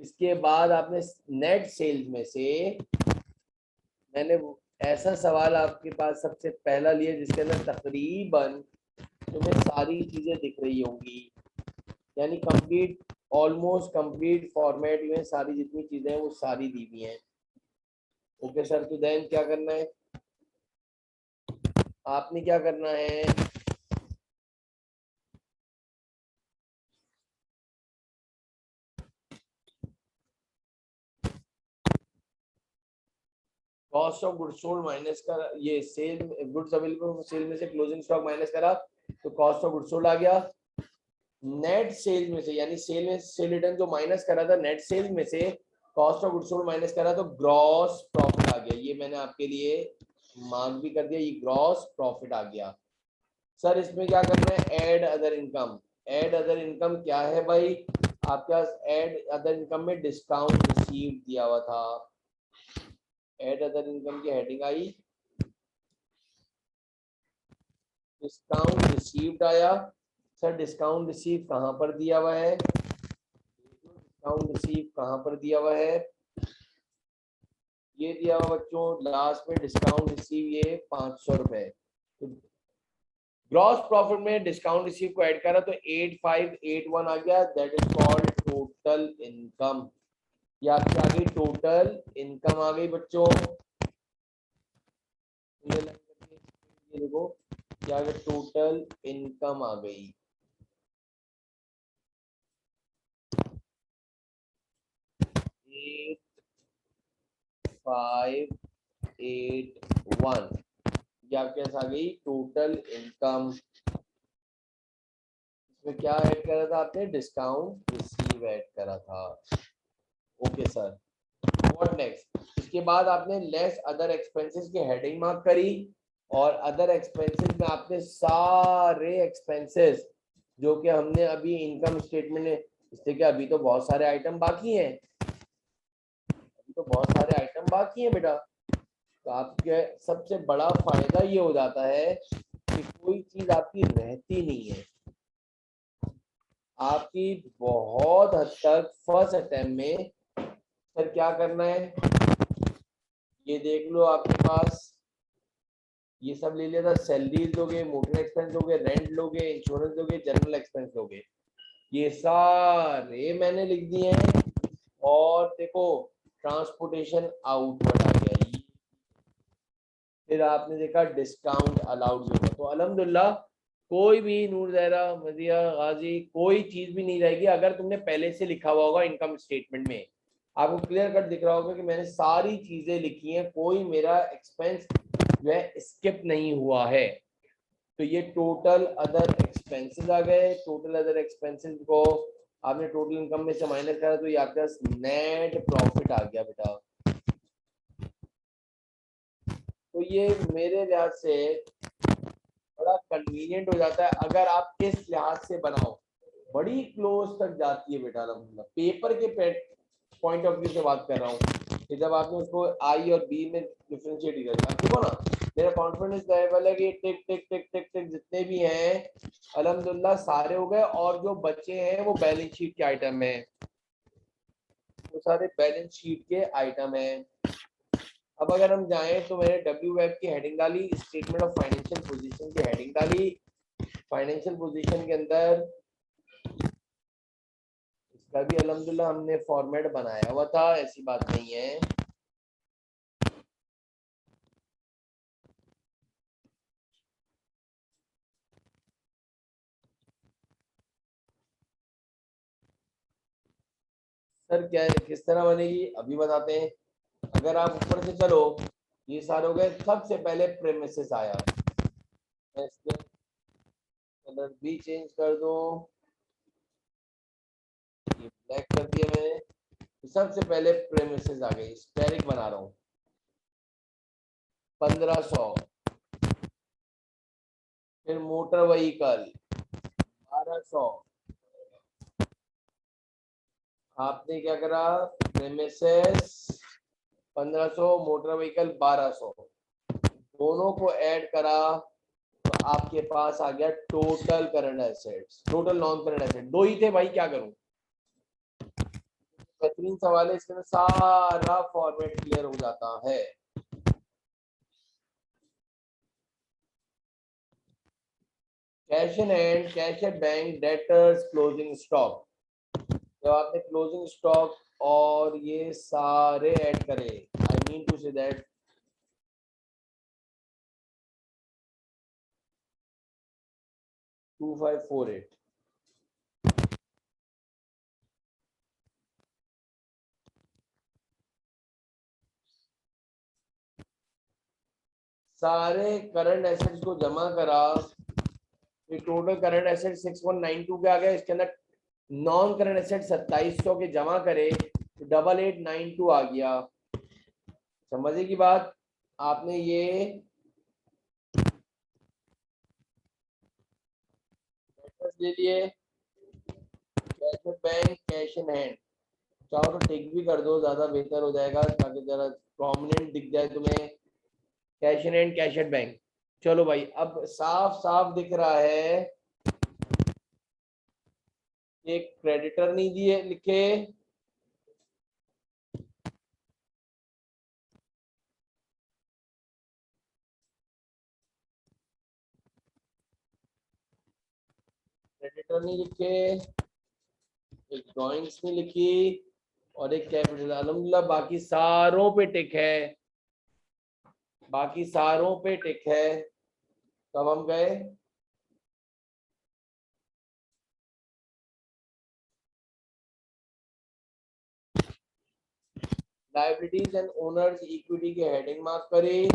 इसके बाद आपने नेट सेल्स में से मैंने ऐसा सवाल आपके पास सबसे पहला लिया जिसके अंदर तकरीबन तुम्हें सारी चीजें दिख रही होंगी, यानी कंप्लीट ऑलमोस्ट कंप्लीट फॉर्मेट में सारी जितनी चीजें हैं वो सारी दी हुई हैं। ओके सर, तो देन क्या करना है, आपने क्या करना है, cost of goods sold minus कर, ये सेल गुड्स अवेलेबल सेल में से क्लोजिंग स्टॉक माइनस करा तो कॉस्ट ऑफ गुड्स सोल्ड आ गया। नेट सेल में से, यानी सेल में सेल रिटर्न जो माइनस करा था नेट सेल में से cost of goods sold minus करा तो ग्रॉस प्रॉफिट आ गया। ये मैंने आपके लिए मार्क भी कर दिया, ये ग्रॉस प्रॉफिट आ गया। सर इसमें क्या करना है, add other income. Add other income क्या है भाई, आपके पास ऐड अदर इनकम में डिस्काउंट रिसीव दिया हुआ था। ऐड अदर इनकम की हेडिंग आई, डिस्काउंट रिसीव्ड आया। सर डिस्काउंट रिसीव कहां पर दिया हुआ है, डिस्काउंट रिसीव कहां पर दिया हुआ है, ये दिया हुआ बच्चों लास्ट में डिस्काउंट रिसीव, ये 500 रुपए। तो ग्रॉस प्रॉफिट में डिस्काउंट रिसीव को ऐड करा तो 8581 आ गया, that is called total income. ये आपकी आ गई टोटल इनकम आ गई बच्चों। ये देखो क्या टोटल इनकम आ गई। एट 581 ये आपके पास आ गई टोटल इनकम। इसमें क्या ऐड करा था आपने, डिस्काउंट रिसीव ऐड करा था। ओके सर, व्हाट नेक्स्ट, इसके बाद आपने लेस अदर एक्सपेंसेस की हेडिंग मार्क करी और अदर एक्सपेंसेस में आपने सारे एक्सपेंसेस जो कि हमने अभी इनकम स्टेटमेंट में, इससे कि अभी तो बहुत सारे आइटम बाकी हैं, अभी तो बहुत सारे आइटम बाकी हैं बेटा। तो आपके सबसे बड़ा फायदा ये हो जाता है कि कोई चीज आपकी रहती नहीं है, आपकी बहुत हद तक फर्स्ट अटेम्प्ट में। सर क्या करना है, ये देख लो आपके पास ये सब ले लिया था, सैलरीज लोगे, मोटर एक्सपेंस लोगे, रेंट लोगे, इंश्योरेंस लोगे, जनरल एक्सपेंस लोगे, ये सारे मैंने लिख दिए हैं। और देखो ट्रांसपोर्टेशन आउटवर्ड आ गया, फिर आपने देखा डिस्काउंट अलाउड होगा। तो अल्हम्दुलिल्लाह कोई भी नूर ज़हरा मदिया गाजी कोई चीज भी नहीं रहेगी अगर तुमने पहले से लिखा हुआ होगा इनकम स्टेटमेंट में। आपको क्लियर कट दिख रहा होगा कि मैंने सारी चीजें लिखी हैं, कोई मेरा एक्सपेंस जो है स्किप नहीं हुआ है। तो ये टोटल अदर एक्सपेंसेस आ गए। टोटल अदर एक्सपेंसेस को आपने टोटल इनकम में से माइनस करा तो ये आपके पास नेट प्रॉफिट आ गया बेटा। तो ये मेरे लिहाज से बड़ा कन्वीनियंट हो जाता है अगर आप किस लिहाज से बनाओ, बड़ी क्लोज तक जाती है बेटा। अलहमदुलिल्लाह पेपर के पॉइंट ऑफ व्यू से बात कर रहा हूँ, कि जब आपने उसको आई और बी में डिफरेंशिएट किया, देखो ना मेरा कॉन्फिडेंस लेवल है कि टिक टिक टिक टिक टिक जितने भी हैं अल्हम्दुलिल्लाह सारे हो गए, और जो बचे हैं वो बैलेंस शीट के आइटम है, वो सारे बैलेंस शीट के आइटम है। अब अगर हम जाएं तो मैंने डब्ल्यू वेब की हेडिंग डाली, स्टेटमेंट ऑफ फाइनेंशियल पोजीशन की हेडिंग डाली, फाइनेंशियल पोजीशन के अंदर इसका भी अल्हम्दुलिल्लाह हमने फॉर्मेट बनाया हुआ था, ऐसी बात नहीं है। सर क्या है, किस तरह बनेगी अभी बताते हैं। अगर आप ऊपर से चलो, ये सारे हो गए, सबसे पहले प्रेमिसेस आया, मैं इसके कलर भी चेंज कर दूं, ये ब्लैक कर दिया मैंने। तो सबसे पहले प्रेमिसेस आ गई, स्टेरिक बना रहा हूँ 1500, फिर मोटर व्हीकल 1200, आपने क्या करा, प्रेमिसेस 1500, मोटर व्हीकल 1200, दोनों को ऐड करा तो आपके पास आ गया total current assets, total non current asset. दो ही थे भाई, क्या करूं, बेहतरीन सवाल है, इसके अंदर सारा फॉर्मेट क्लियर हो जाता है। Cash in hand, cash at bank, debtors, closing stock, जब आपने क्लोजिंग स्टॉक और ये सारे ऐड करे, I mean to say that 2548, सारे करंट एसेट्स को जमा करा, ये टोटल करंट एसेट 6192 के आ गया, इसके अंदर नॉन करंट एसेट 2700 के जमा करे तो 8892 आ गया। समझे की बात, आपने ये ले लिए, cash in bank, cash in hand, चाहो तो टिक भी कर दो, ज्यादा बेहतर हो जाएगा ताकि जरा प्रोमिनेंट दिख जाए तुम्हें, cash in hand, cash at bank. चलो भाई, अब साफ साफ दिख रहा है एक क्रेडिटर नहीं दिए लिखे, क्रेडिटर नहीं लिखे, एक ड्राइंग्स नहीं लिखी, और एक कैपिटल। अल्हम्दुलिल्लाह बाकी सारों पे टिक है, बाकी सारों पे टिक है। तब हम गए लाइबिलिटीज एंड ओनर्स इक्विटी के हेडिंग मार्क करी,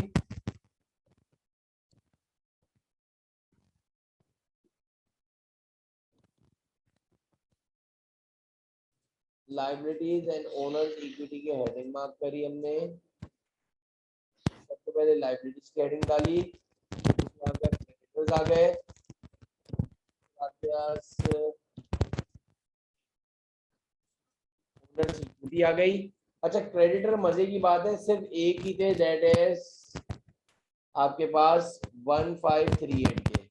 लाइबिलिटीज एंड ओनर्स इक्विटी के हेडिंग मार्क करी हमने। सबसे पहले लाइबिलिटीज की हेडिंग डाली, क्रेडिटर्स आ गए, ओनर्स इक्विटी आ गई। अच्छा, क्रेडिटर मजे की बात है सिर्फ एक ही थे, दैट इज आपके पास 1538 के।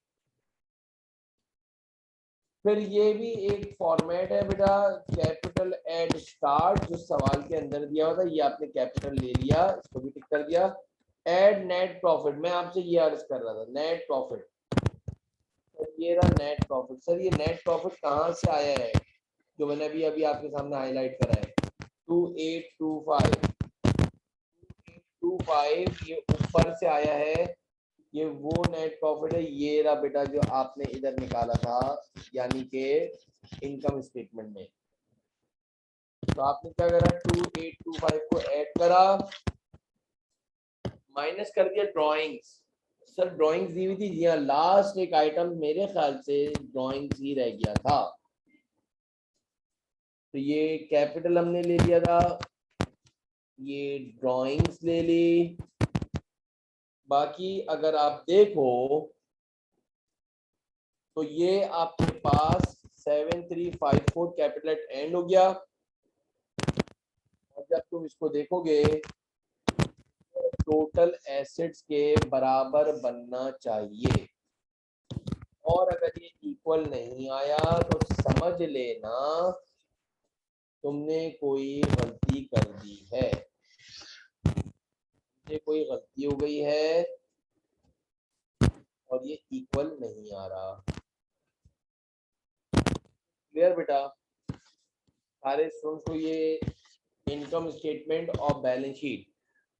फिर ये भी एक फॉर्मेट है बेटा, कैपिटल एट स्टार्ट, जो सवाल के अंदर दिया हुआ था, ये आपने कैपिटल ले लिया, इसको भी टिक कर दिया। एड नेट प्रॉफिट, मैं आपसे ये अर्ज कर रहा था, नेट प्रॉफिट, ये रहा नेट प्रॉफिट। सर ये नेट प्रॉफिट कहाँ से आया है, जो मैंने अभी अभी आपके सामने हाईलाइट करा है, 2825, ये ऊपर से आया है, ये वो नेट प्रॉफिट है, ये रहा बेटा जो आपने इधर निकाला था, यानी कि इनकम स्टेटमेंट में। तो आपने क्या करा, 2825 को ऐड करा, माइनस कर दिया ड्राइंग्स। सर ड्राइंग्स दी हुई थी, जी हाँ, लास्ट एक आइटम मेरे ख्याल से ड्राइंग्स ही रह गया था, तो ये कैपिटल हमने ले लिया था, ये ड्राइंग्स ले ली। बाकी अगर आप देखो तो ये आपके पास 7354 कैपिटल एट एंड हो गया, और जब तुम इसको देखोगे टोटल एसेट्स के बराबर बनना चाहिए, और अगर ये इक्वल नहीं आया तो समझ लेना तुमने कोई गलती कर दी है, ये कोई गलती हो गई है और ये इक्वल नहीं आ रहा। क्लियर बेटा? सारे स्टूडेंट्स को ये इनकम स्टेटमेंट और बैलेंस शीट,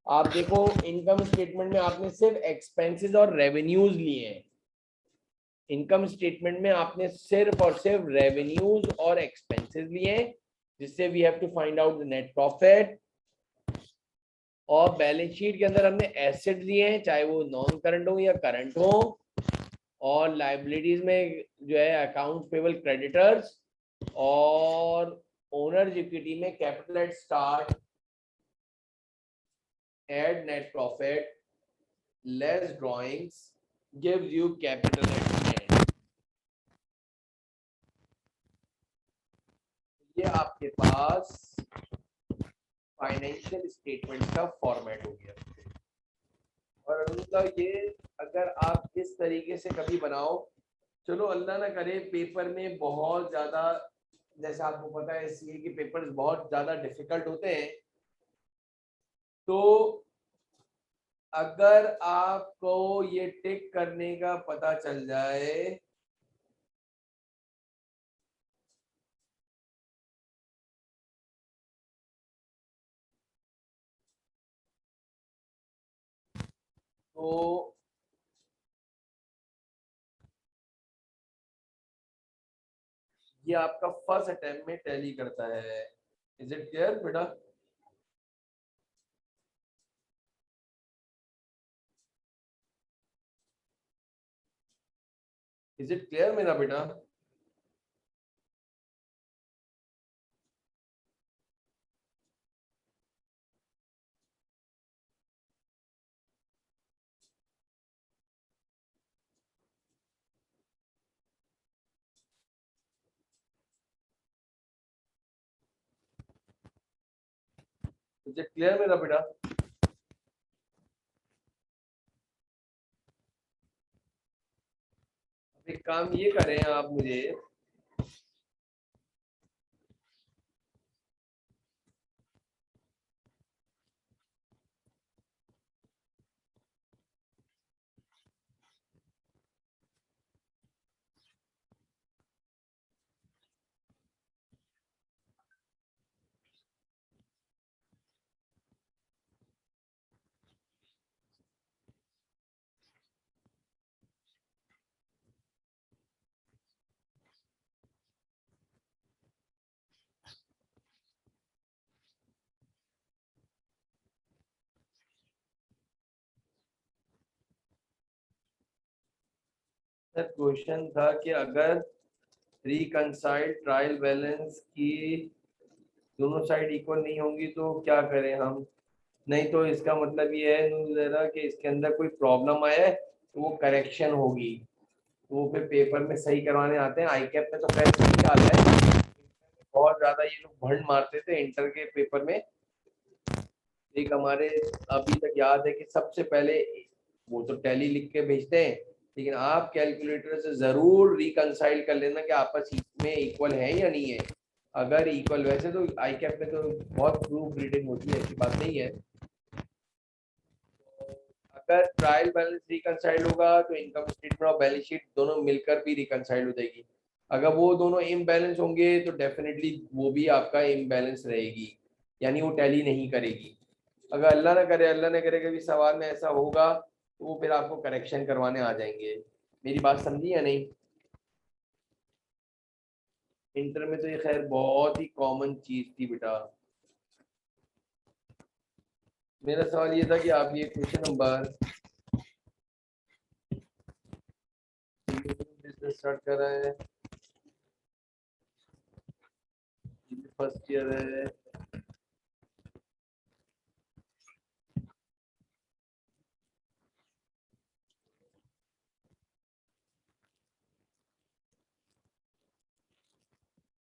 आप देखो इनकम स्टेटमेंट में आपने सिर्फ एक्सपेंसेस और रेवेन्यूज लिए हैं। इनकम स्टेटमेंट में आपने सिर्फ और सिर्फ रेवेन्यूज और एक्सपेंसेस लिए हैं, जिससे we have to find out the net profit. और बैलेंस शीट के अंदर हमने एसेट लिए हैं, चाहे वो नॉन करंट हो या करंट हो, और लाइबिलिटीज में जो है अकाउंट पेबल क्रेडिटर्स, और ओनर्स इक्विटी में capital at start, add net profit, less drawings gives you capital at end. ये आपके पास फाइनेंशियल स्टेटमेंट का फॉर्मेट हो गया। और मतलब ये अगर आप इस तरीके से कभी बनाओ, चलो अल्लाह ना करे पेपर में बहुत ज्यादा, जैसे आपको पता है सीए के पेपर्स बहुत ज्यादा डिफिकल्ट होते हैं, तो अगर आपको ये टिक करने का पता चल जाए तो ये आपका फर्स्ट अटेम्प्ट में टैली करता है। इज इट क्लियर बेटा? इज इट क्लियर मेरा बेटा? इज इट क्लियर मेरा बेटा? एक काम ये करें आप मुझे, सर क्वेश्चन था कि अगर रिकंसाइल्ड ट्रायल बैलेंस की दोनों साइड इक्वल नहीं होंगी तो क्या करें हम? नहीं तो इसका मतलब ये है जरा कि इसके अंदर कोई प्रॉब्लम आया है तो वो करेक्शन होगी, तो वो फिर पेपर में सही करवाने आते हैं। आई कैप में तो खैर सही हाल है, बहुत ज्यादा ये लोग भंड मारते थे इंटर के पेपर में। एक हमारे अभी तक याद है कि सबसे पहले वो तो टैली लिख के भेजते हैं, लेकिन आप कैलकुलेटर से जरूर रिकंसाइल कर लेना कि आपस में इक्वल है या नहीं है। अगर इक्वल, वैसे तो आई कैप में तो बहुत प्रूफ रीडिंग होती है, ऐसी बात नहीं है। अगर ट्रायल बैलेंस रिकंसाइल होगा तो इनकम स्टेटमेंट और बैलेंस शीट दोनों मिलकर भी रिकंसाइल हो जाएगी। अगर वो दोनों इम्बैलेंस होंगे तो डेफिनेटली वो भी आपका इम्बैलेंस रहेगी, यानी वो टैली नहीं करेगी। अगर अल्लाह ना करे कभी सवाल में ऐसा होगा तो वो फिर आपको करेक्शन करवाने आ जाएंगे। मेरी बात समझी या नहीं? इंटर में तो ये खैर बहुत ही कॉमन चीज थी बेटा। मेरा सवाल ये था कि आप ये क्वेश्चन नंबर बिजनेस स्टार्ट कर रहे हैं, फर्स्ट ईयर है,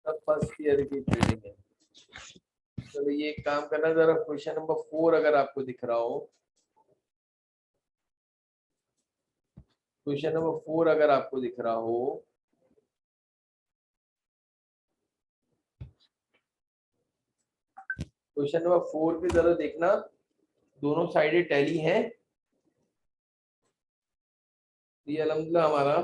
सब फर्स्ट ईयर की ट्रेडिंग है। तो ये एक काम करना, जरा क्वेश्चन नंबर 4 अगर आपको दिख रहा हो, क्वेश्चन नंबर 4 अगर आपको दिख रहा हो, क्वेश्चन नंबर 4 पे जरा देखना, दोनों साइडें टैली हैं। ये अल्हम्दुलिल्लाह हमारा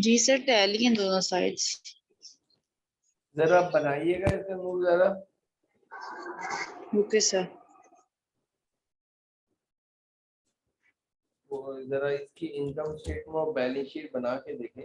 जी सर, टैली हैं दोनों साइड्स। जरा बनाइएगा इसका नूर जरा। Okay sir. वो जरा इसकी इनकम स्टेटमेंट और बैलेंस शीट बना के देखें।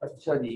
अच्छा जी,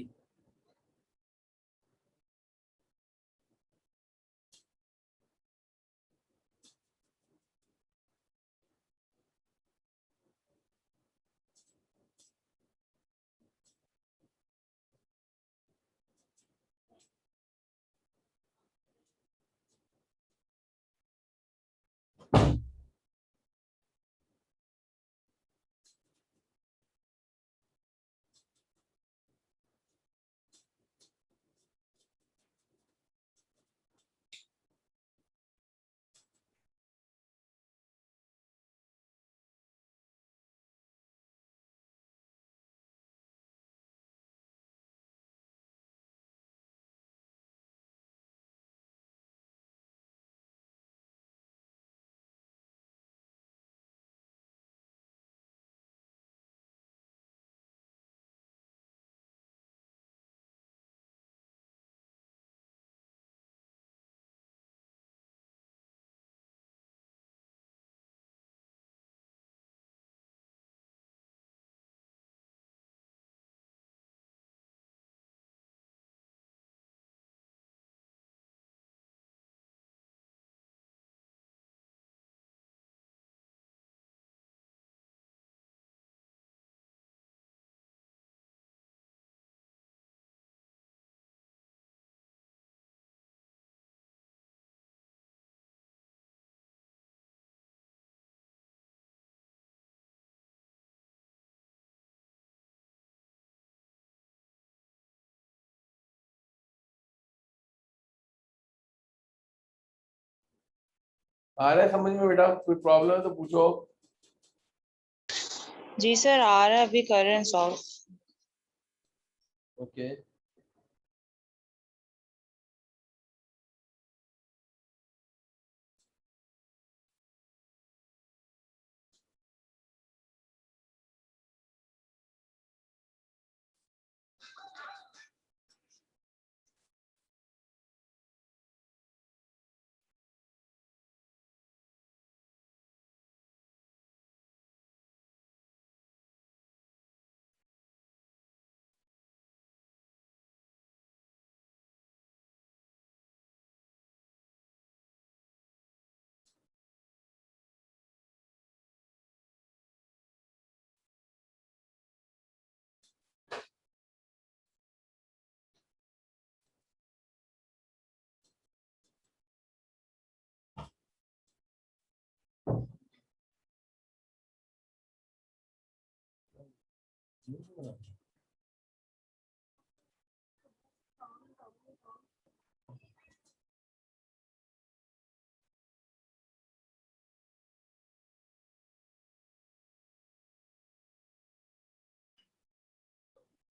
आ रहा है समझ में बेटा? कोई प्रॉब्लम है तो पूछो। जी सर आ रहा है, अभी कर रहे हैं सॉल्व। ओके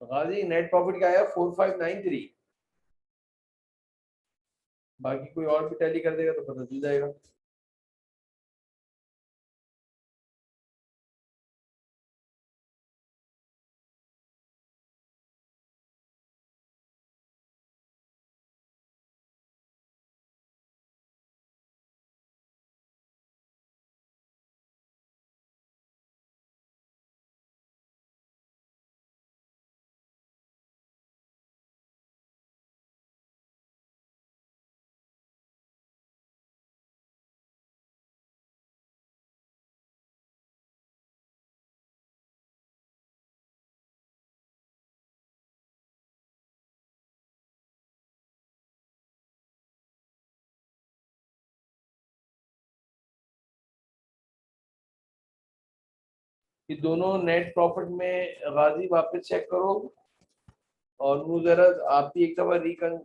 गाजी, नेट प्रॉफिट क्या आया? 4593। बाकी कोई और भी टैली कर देगा तो पता चल जाएगा। ये दोनों नेट प्रॉफिट में गाजी वापस चेक करो। और मुझे जरा आप भी एक दफा रिकन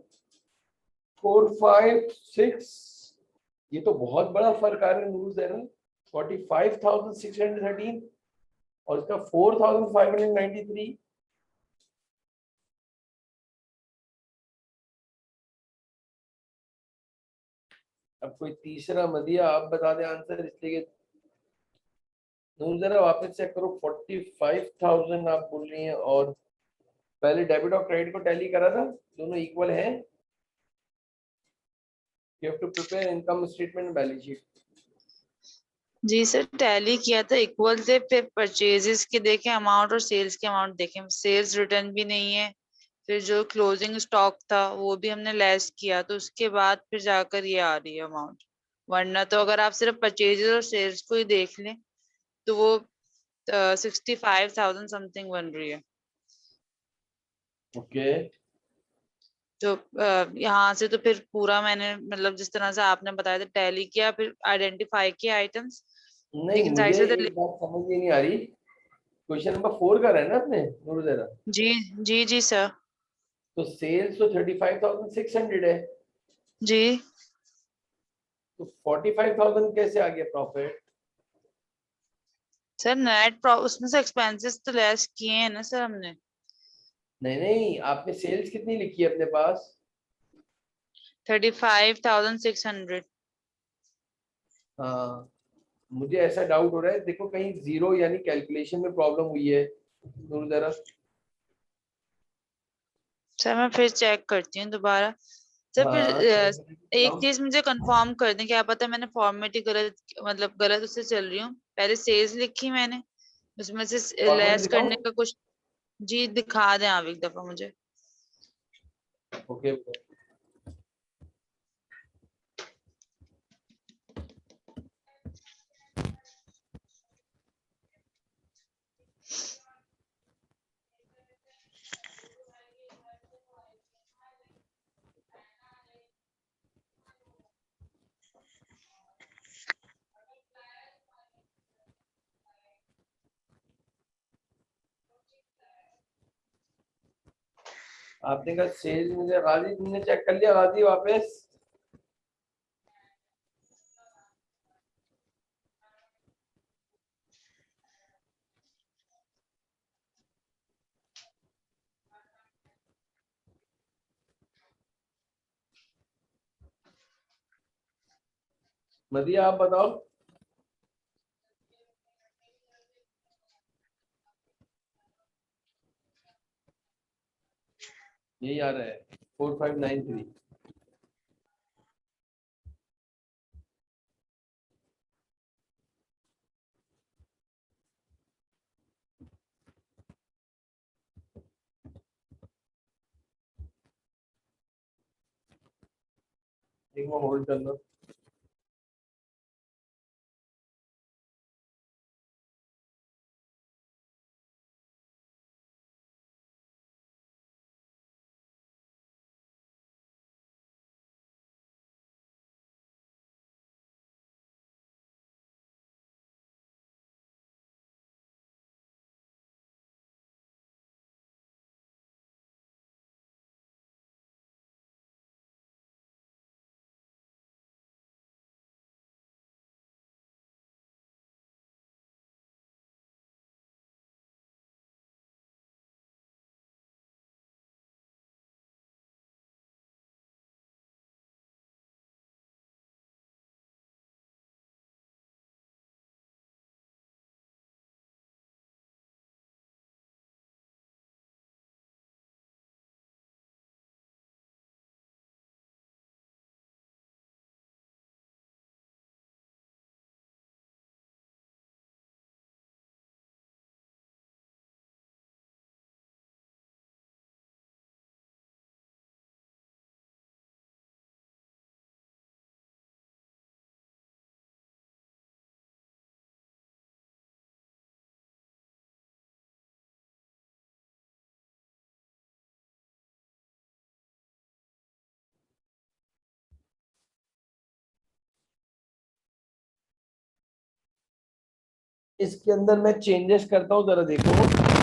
456, ये तो बहुत बड़ा फर्क आ रहा है नूर जरा। 45,613 और इसका 4,593। अब कोई तीसरा मदिया आप बता दें आंसर, इसलिए कि नूर जरा वापस चेक करो। 45,000 आप बोल रही हैं और पहले डेबिट और क्रेडिट को टैली करा था, दोनों इक्वल हैं। You have to prepare income statement, balance sheet. जी सर टैली किया था, इक्वल थे, फिर परचेजेस के देखे अमाउंट और सेल्स के अमाउंट देखे, सेल्स रिटर्न भी नहीं है। फिर जो क्लोजिंग स्टॉक था वो भी हमने लेस किया, तो उसके बाद फिर जाकर ये आ रही है अमाउंट। वरना तो अगर आप सिर्फ परचेजेस और सेल्स को ही देख लें तो वो 65,000 समथिंग बन रही है। ओके तो यहाँ से तो फिर पूरा मैंने मतलब जिस तरह से आपने बताया था टैली किया, फिर आइडेंटिफाई किया आइटम्स, नहीं, लेकिन साइड मुझे से तो एक बात समझ में नहीं आ रही। क्वेश्चन नंबर 4 का है ना अपने नूर जरा? जी जी जी सर। तो सेल्स तो 35,600 है, जी तो 45,000 कैसे आ गया प्रॉफिट? सर नेट उसमें से एक्सपेंसेस तो लेस किए हैं ना सर हमने। नहीं नहीं, आपने सेल्स कितनी लिखी है अपने पास? 35,600। हाँ, मुझे ऐसा डाउट हो रहा है, देखो कहीं जीरो यानी कैलकुलेशन में प्रॉब्लम हुई है नूर जरा। सर मैं फिर चेक करती हूँ दोबारा। सर फिर हाँ एक चीज मुझे कंफर्म कर दें, क्या पता मैंने फॉर्मेट ही गलत, मतलब गलत उससे चल रही हूँ। पहले सेल्स लिखी मैंने, उसमें से फॉर्मेट लेस दिखाऊं? करने का कुछ। जी दिखा दें आप एक दफा मुझे। ओके आपने कहा सेल्स, मुझे गाजी तुमने चेक कर लिया गाजी वापस? मदिया आप बताओ। यही आ रहा है 4593। एक बार होल्ड कर लो। इसके अंदर मैं चेंजेस करता हूँ, जरा देखो।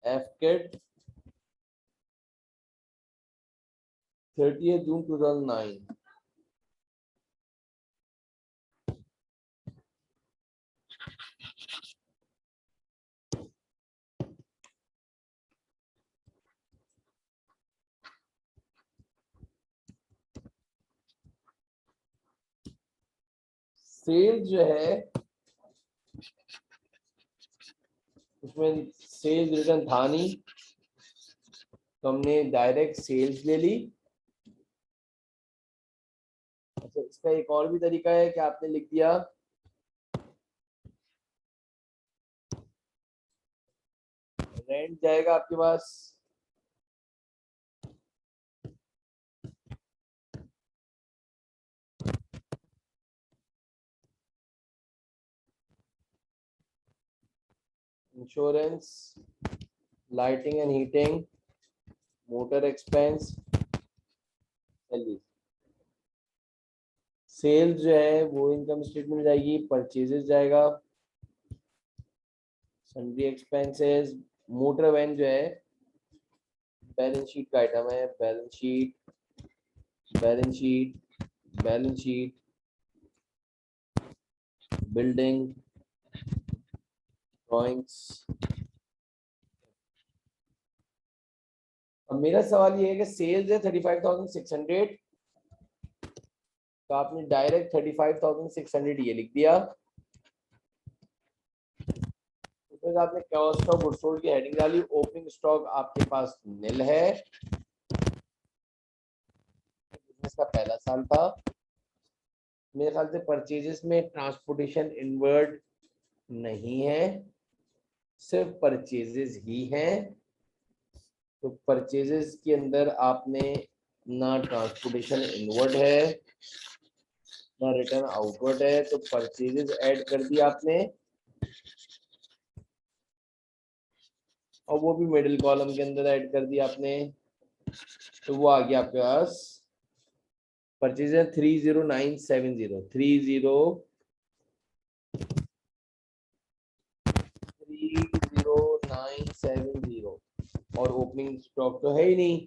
एफकेट 30 जून 2009। सेल्स जो है उसमें सेल्स रिटर्न था नहीं, तो हमने डायरेक्ट सेल्स ले ली। अच्छा, इसका एक और भी तरीका है कि आपने लिख दिया रेंट जाएगा आपके पास insurance, lighting and heating, motor expense, salary. Sales जो है वो इनकम स्टेटमेंट जाएगी, परचेजेस जाएगा, सन्ड्री एक्सपेंसेस। मोटर वैन जो है बैलेंस शीट का आइटम है, balance sheet, balance sheet, balance sheet, building, drawings. अब मेरा सवाल ये है कि सेल्स है 35,600, तो आपने डायरेक्ट 35,600 ये लिख दिया। फिर आपने कॉस्ट ऑफ गुड्स सोल्ड की हेडिंग डाली, ओपनिंग स्टॉक आपके पास निल है, बिजनेस का पहला साल था। मेरे ख्याल से परचेजेस में ट्रांसपोर्टेशन इनवर्ड नहीं है, सिर्फ परचेजेस ही हैं। तो परचेजेस के अंदर आपने ना ट्रांसपोर्टेशन इनवर्ड है ना रिटर्न आउटवर्ड है, तो परचेजेस ऐड कर दिया आपने, और वो भी मिडिल कॉलम के अंदर ऐड कर दिया आपने। तो वो आ गया आपके पास परचेज है 30970, ओपनिंग स्टॉक तो है ही नहीं,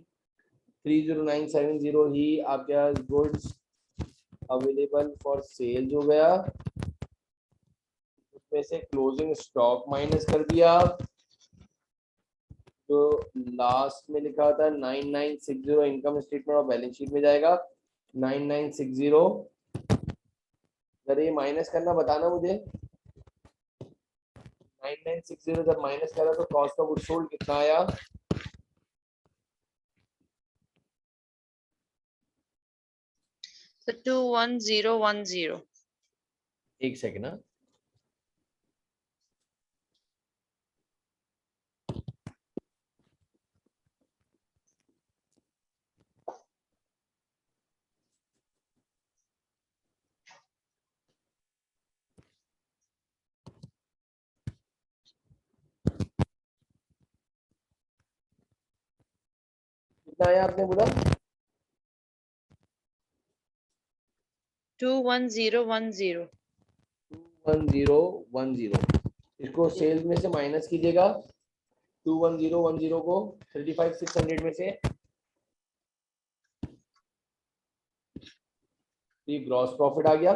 30970 ही आपके पास गुड्स अवेलेबल फॉर सेल हो गया, उसमें से क्लोजिंग स्टॉक माइनस कर दिया, तो लास्ट में लिखा था 9960 इनकम स्टेटमेंट और बैलेंस शीट में जाएगा 9960। अगर ये माइनस करना बताना मुझे, 9960 जब माइनस करा तो कॉस्ट ऑफ गुड्स सोल्ड कितना आया? तो 21010। एक सेकंड ना, कितना आया आपने बोला? 21010। 21010, इसको सेल्स में से माइनस कीजिएगा, 21010 को 35600 में से, ये ग्रॉस प्रॉफिट आ गया।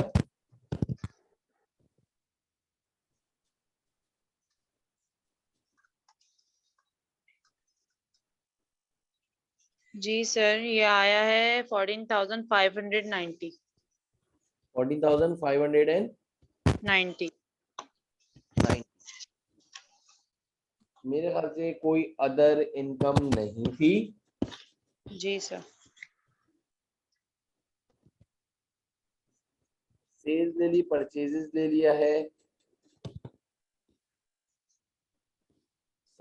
जी सर, ये आया है 14,590। 14,590। मेरे ख्याल से कोई अदर इनकम नहीं थी। जी सर। सेल्स ले ली, परचेजेस ले लिया है,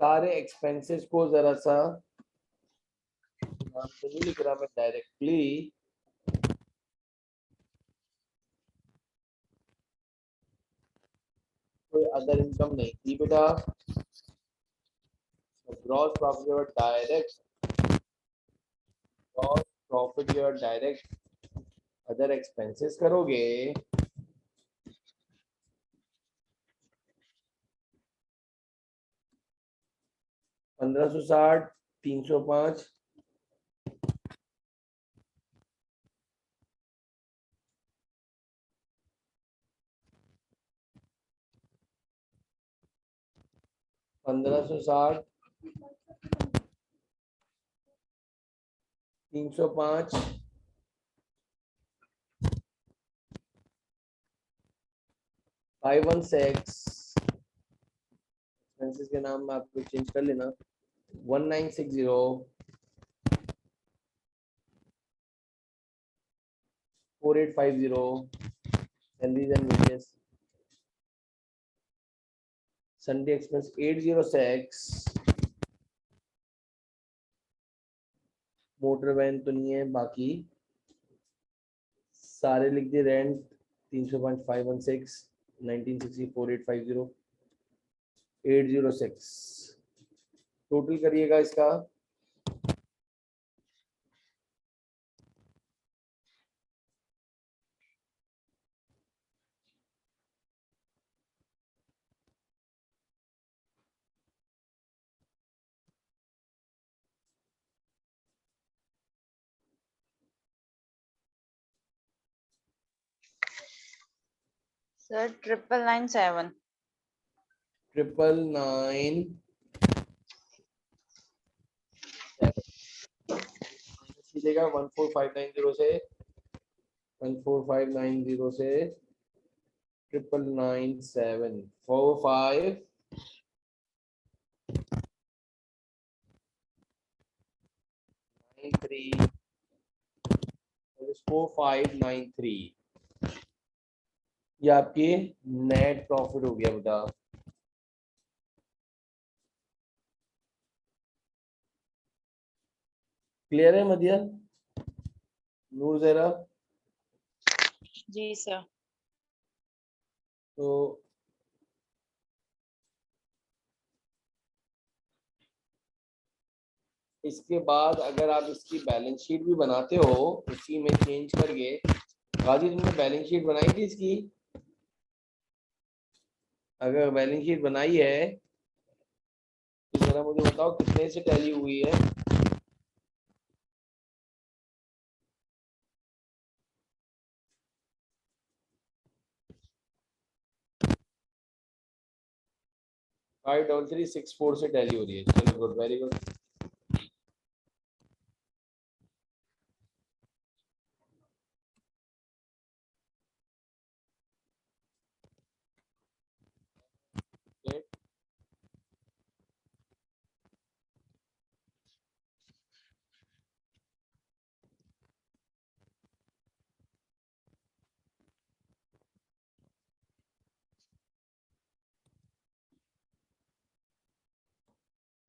सारे एक्सपेंसेस को जरा सा नाम तो नहीं लिख रहा मैं डायरेक्टली, कोई अदर इनकम नहीं थी बेटा। Gross profit your direct, gross profit your direct other expenses करोगे, पंद्रह सौ साठ, 305, पंद्रह सौ साठ, 305, 516, एक्सपेंसेस के नाम में आपको चेंज कर लेना, 1960, 4850, salaries and wages, Sunday expense 806, motor van तो नहीं है, बाकी सारे लिख दिए, रेंट 305, 516, 1960, 4850, 806, टोटल करिएगा इसका, सर 9997। 999, कीजिएगा 14590 से, 14590 से 999,745 93, 4593, ये आपके नेट प्रॉफिट हो गया बेटा। क्लियर है मदिया, नूर जरा? जी सर। तो इसके बाद अगर आप इसकी बैलेंस शीट भी बनाते हो उसी में चेंज करके, गाजी तुमने बैलेंस शीट बनाई थी इसकी? अगर बैलेंस शीट बनाई है तो जरा मुझे बताओ कितने से टैली हुई है? फाइव डबल 364 से टैली हो रही है। चलो गुड, वेरी गुड।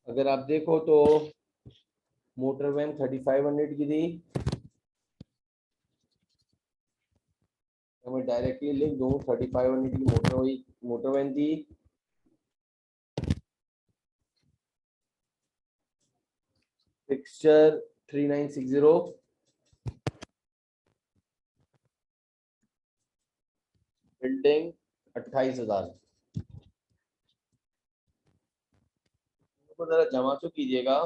अगर आप देखो तो मोटर वैन 3500 की थी, तो मैं डायरेक्टली लिख दूं 3500 की मोटर वैन थी। Fixture 3960, building 28,000। तो जरा जमा तो कीजिएगा,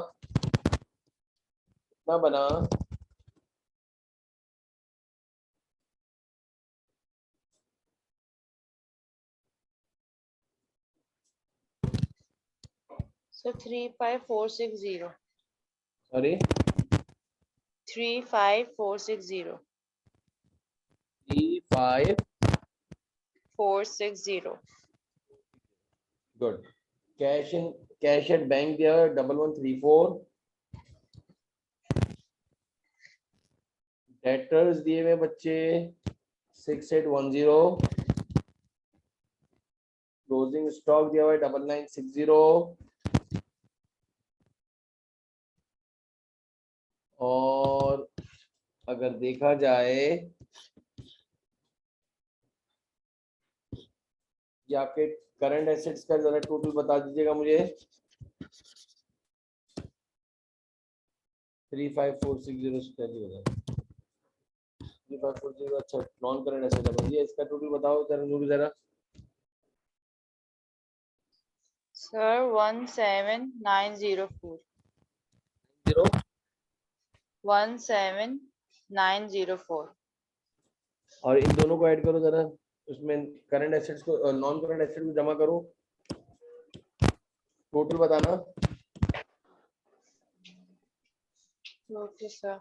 कितना बना? So 35460. Sorry, 35460. 35460। Good. Cash at bank दिया 1134। डेटर्स दिए हुए बच्चे 6810। क्लोजिंग स्टॉक दिया हुआ है 9960। और अगर देखा जाए कि आपके करंट एसेट्स का जरा टोटल बता दीजिएगा मुझे। 35460 से टैली हो जाए। 3540, अच्छा नॉन करंट एसेट है भैया, इसका टोटल बताओ जरा नूर जरा। Sir, 17904. 17904. और इन दोनों को ऐड करो जरा, उसमें करंट एसेट्स को नॉन करंट एसेट को जमा करो, टोटल बताना। Okay, sir.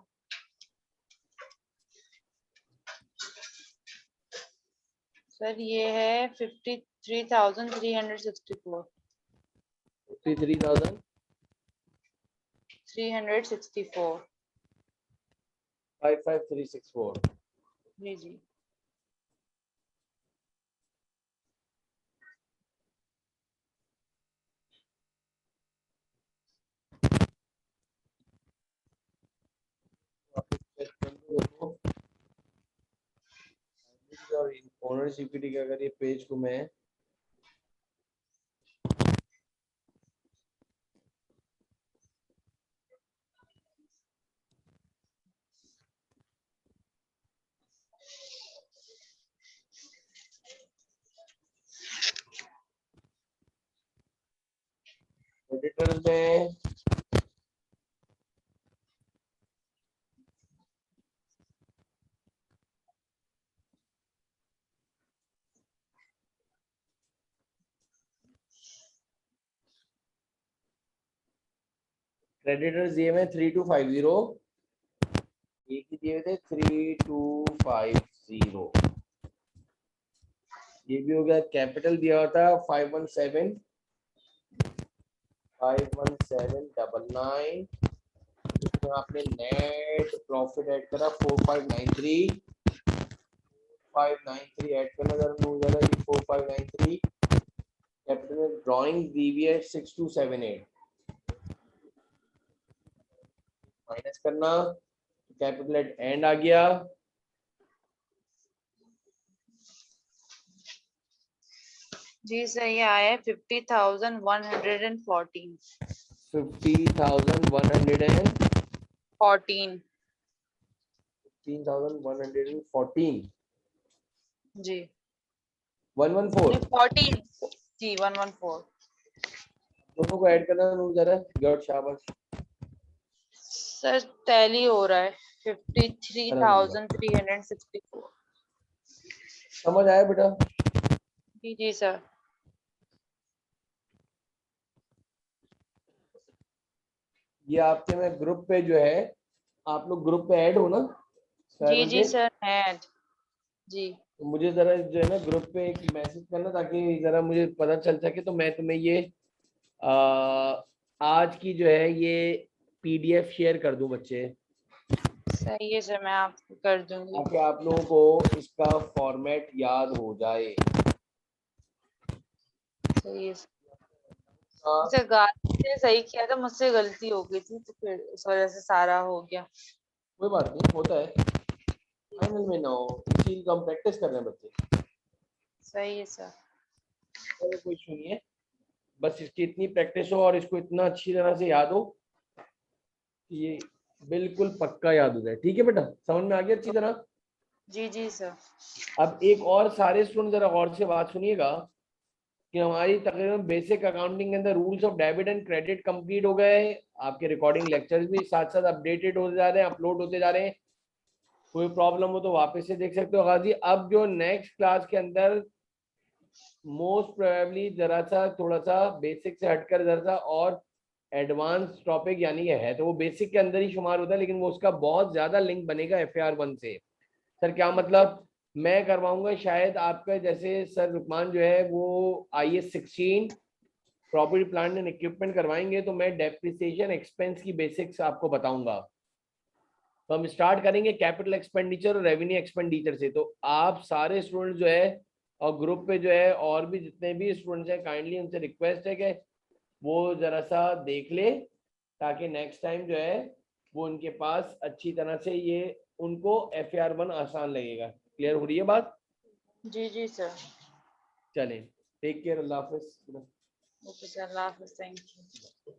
Sir, ये है 53,364. 53,000 364. 55364। जी जी. और ओनर्स इक्विटी का अगर ये पेज को मैं क्रेडिटर्स में क्रेडिटर्स दिए हुए 3250, एक ही दिए थे 3250, ये भी हो गया। कैपिटल दिया हुआ था 51799। इसमें आपने नेट प्रॉफिट ऐड करा 4593 ऐड करना जरा 4593। कैपिटल में ड्राइंग दी हुई है 6278, माइनस करना, कैपिटल एट एंड आ गया। जी सर, ये आया 50,114. 50,114। 14. 15,114। जी. 114। 14. जी 114. दोनों को ऐड करना जरा, गुड, शाबाश। सर टैली हो रहा है अल्हम्दुलिल्लाह। 53,364। समझ आया बेटा? जी जी सर। ये आपके में ग्रुप पे जो है, आप लोग ग्रुप पे ऐड हो ना जी 7 जी पे? Sir add. जी तो मुझे जरा जो है ना ग्रुप पे एक मैसेज करना, ताकि जरा मुझे पता चल सके, तो मैं तुम्हें ये आ, आज की जो है ये पीडीएफ शेयर कर दूं बच्चे, सही है सर, मैं आपको कर दूंगी। ताकि आप लोगों को इसका फॉर्मेट याद हो जाए। सही है सर। हाँ, सर गाली ने सही किया था, मुझसे गलती हो गई थी तो फिर इस वजह से सारा हो गया। कोई बात नहीं, होता है, फाइनल में ना हो, इस चीज का हम प्रैक्टिस कर रहे हैं बच्चे, सही है सर। कोई इशू नहीं है। बस इसकी इतनी प्रैक्टिस हो और इसको इतना अच्छी तरह से याद हो कि ये बिल्कुल पक्का याद हो जाए। ठीक है बेटा, समझ में आ गया अच्छी तरह? जी जी सर। अब एक और सारे स्टूडेंट जरा गौर से बात सुनिएगा कि हमारी तकरीबन बेसिक अकाउंटिंग के अंदर rules of debit and credit complete हो गए हैं। आपके रिकॉर्डिंग लेक्चर्स भी साथ साथ अपडेटेड होते जा रहे हैं, अपलोड होते जा रहे हैं। कोई प्रॉब्लम हो तो वापस से देख सकते हो गाजी। अब जो नेक्स्ट क्लास के अंदर मोस्ट प्रोबेबली जरा सा थोड़ा सा बेसिक से हटकर जरा सा और एडवांस टॉपिक, यानी ये है तो वो बेसिक के अंदर ही शुमार होता है, लेकिन वो उसका बहुत ज्यादा लिंक बनेगा FAR 1 से। सर क्या मतलब? मैं करवाऊंगा शायद आपका, जैसे सर रुकमान जो है वो IS 16 property plant and equipment करवाएंगे, तो मैं डेप्रिसिएशन एक्सपेंस की बेसिक्स आपको बताऊंगा। तो हम स्टार्ट करेंगे कैपिटल एक्सपेंडिचर और रेवेन्यू एक्सपेंडिचर से। तो आप सारे स्टूडेंट जो है और ग्रुप पे जो है और भी जितने भी स्टूडेंट्स हैं, काइंडली उनसे रिक्वेस्ट है कि वो जरा सा देख ले, ताकि नेक्स्ट टाइम जो है वो उनके पास अच्छी तरह से ये उनको FAR 1 आसान लगेगा। क्लियर हो रही है बात? जी जी सर। चलें, टेक केयर, अल्लाह हाफिज। ओके सर, अल्लाह हाफिज़, थैंक यू।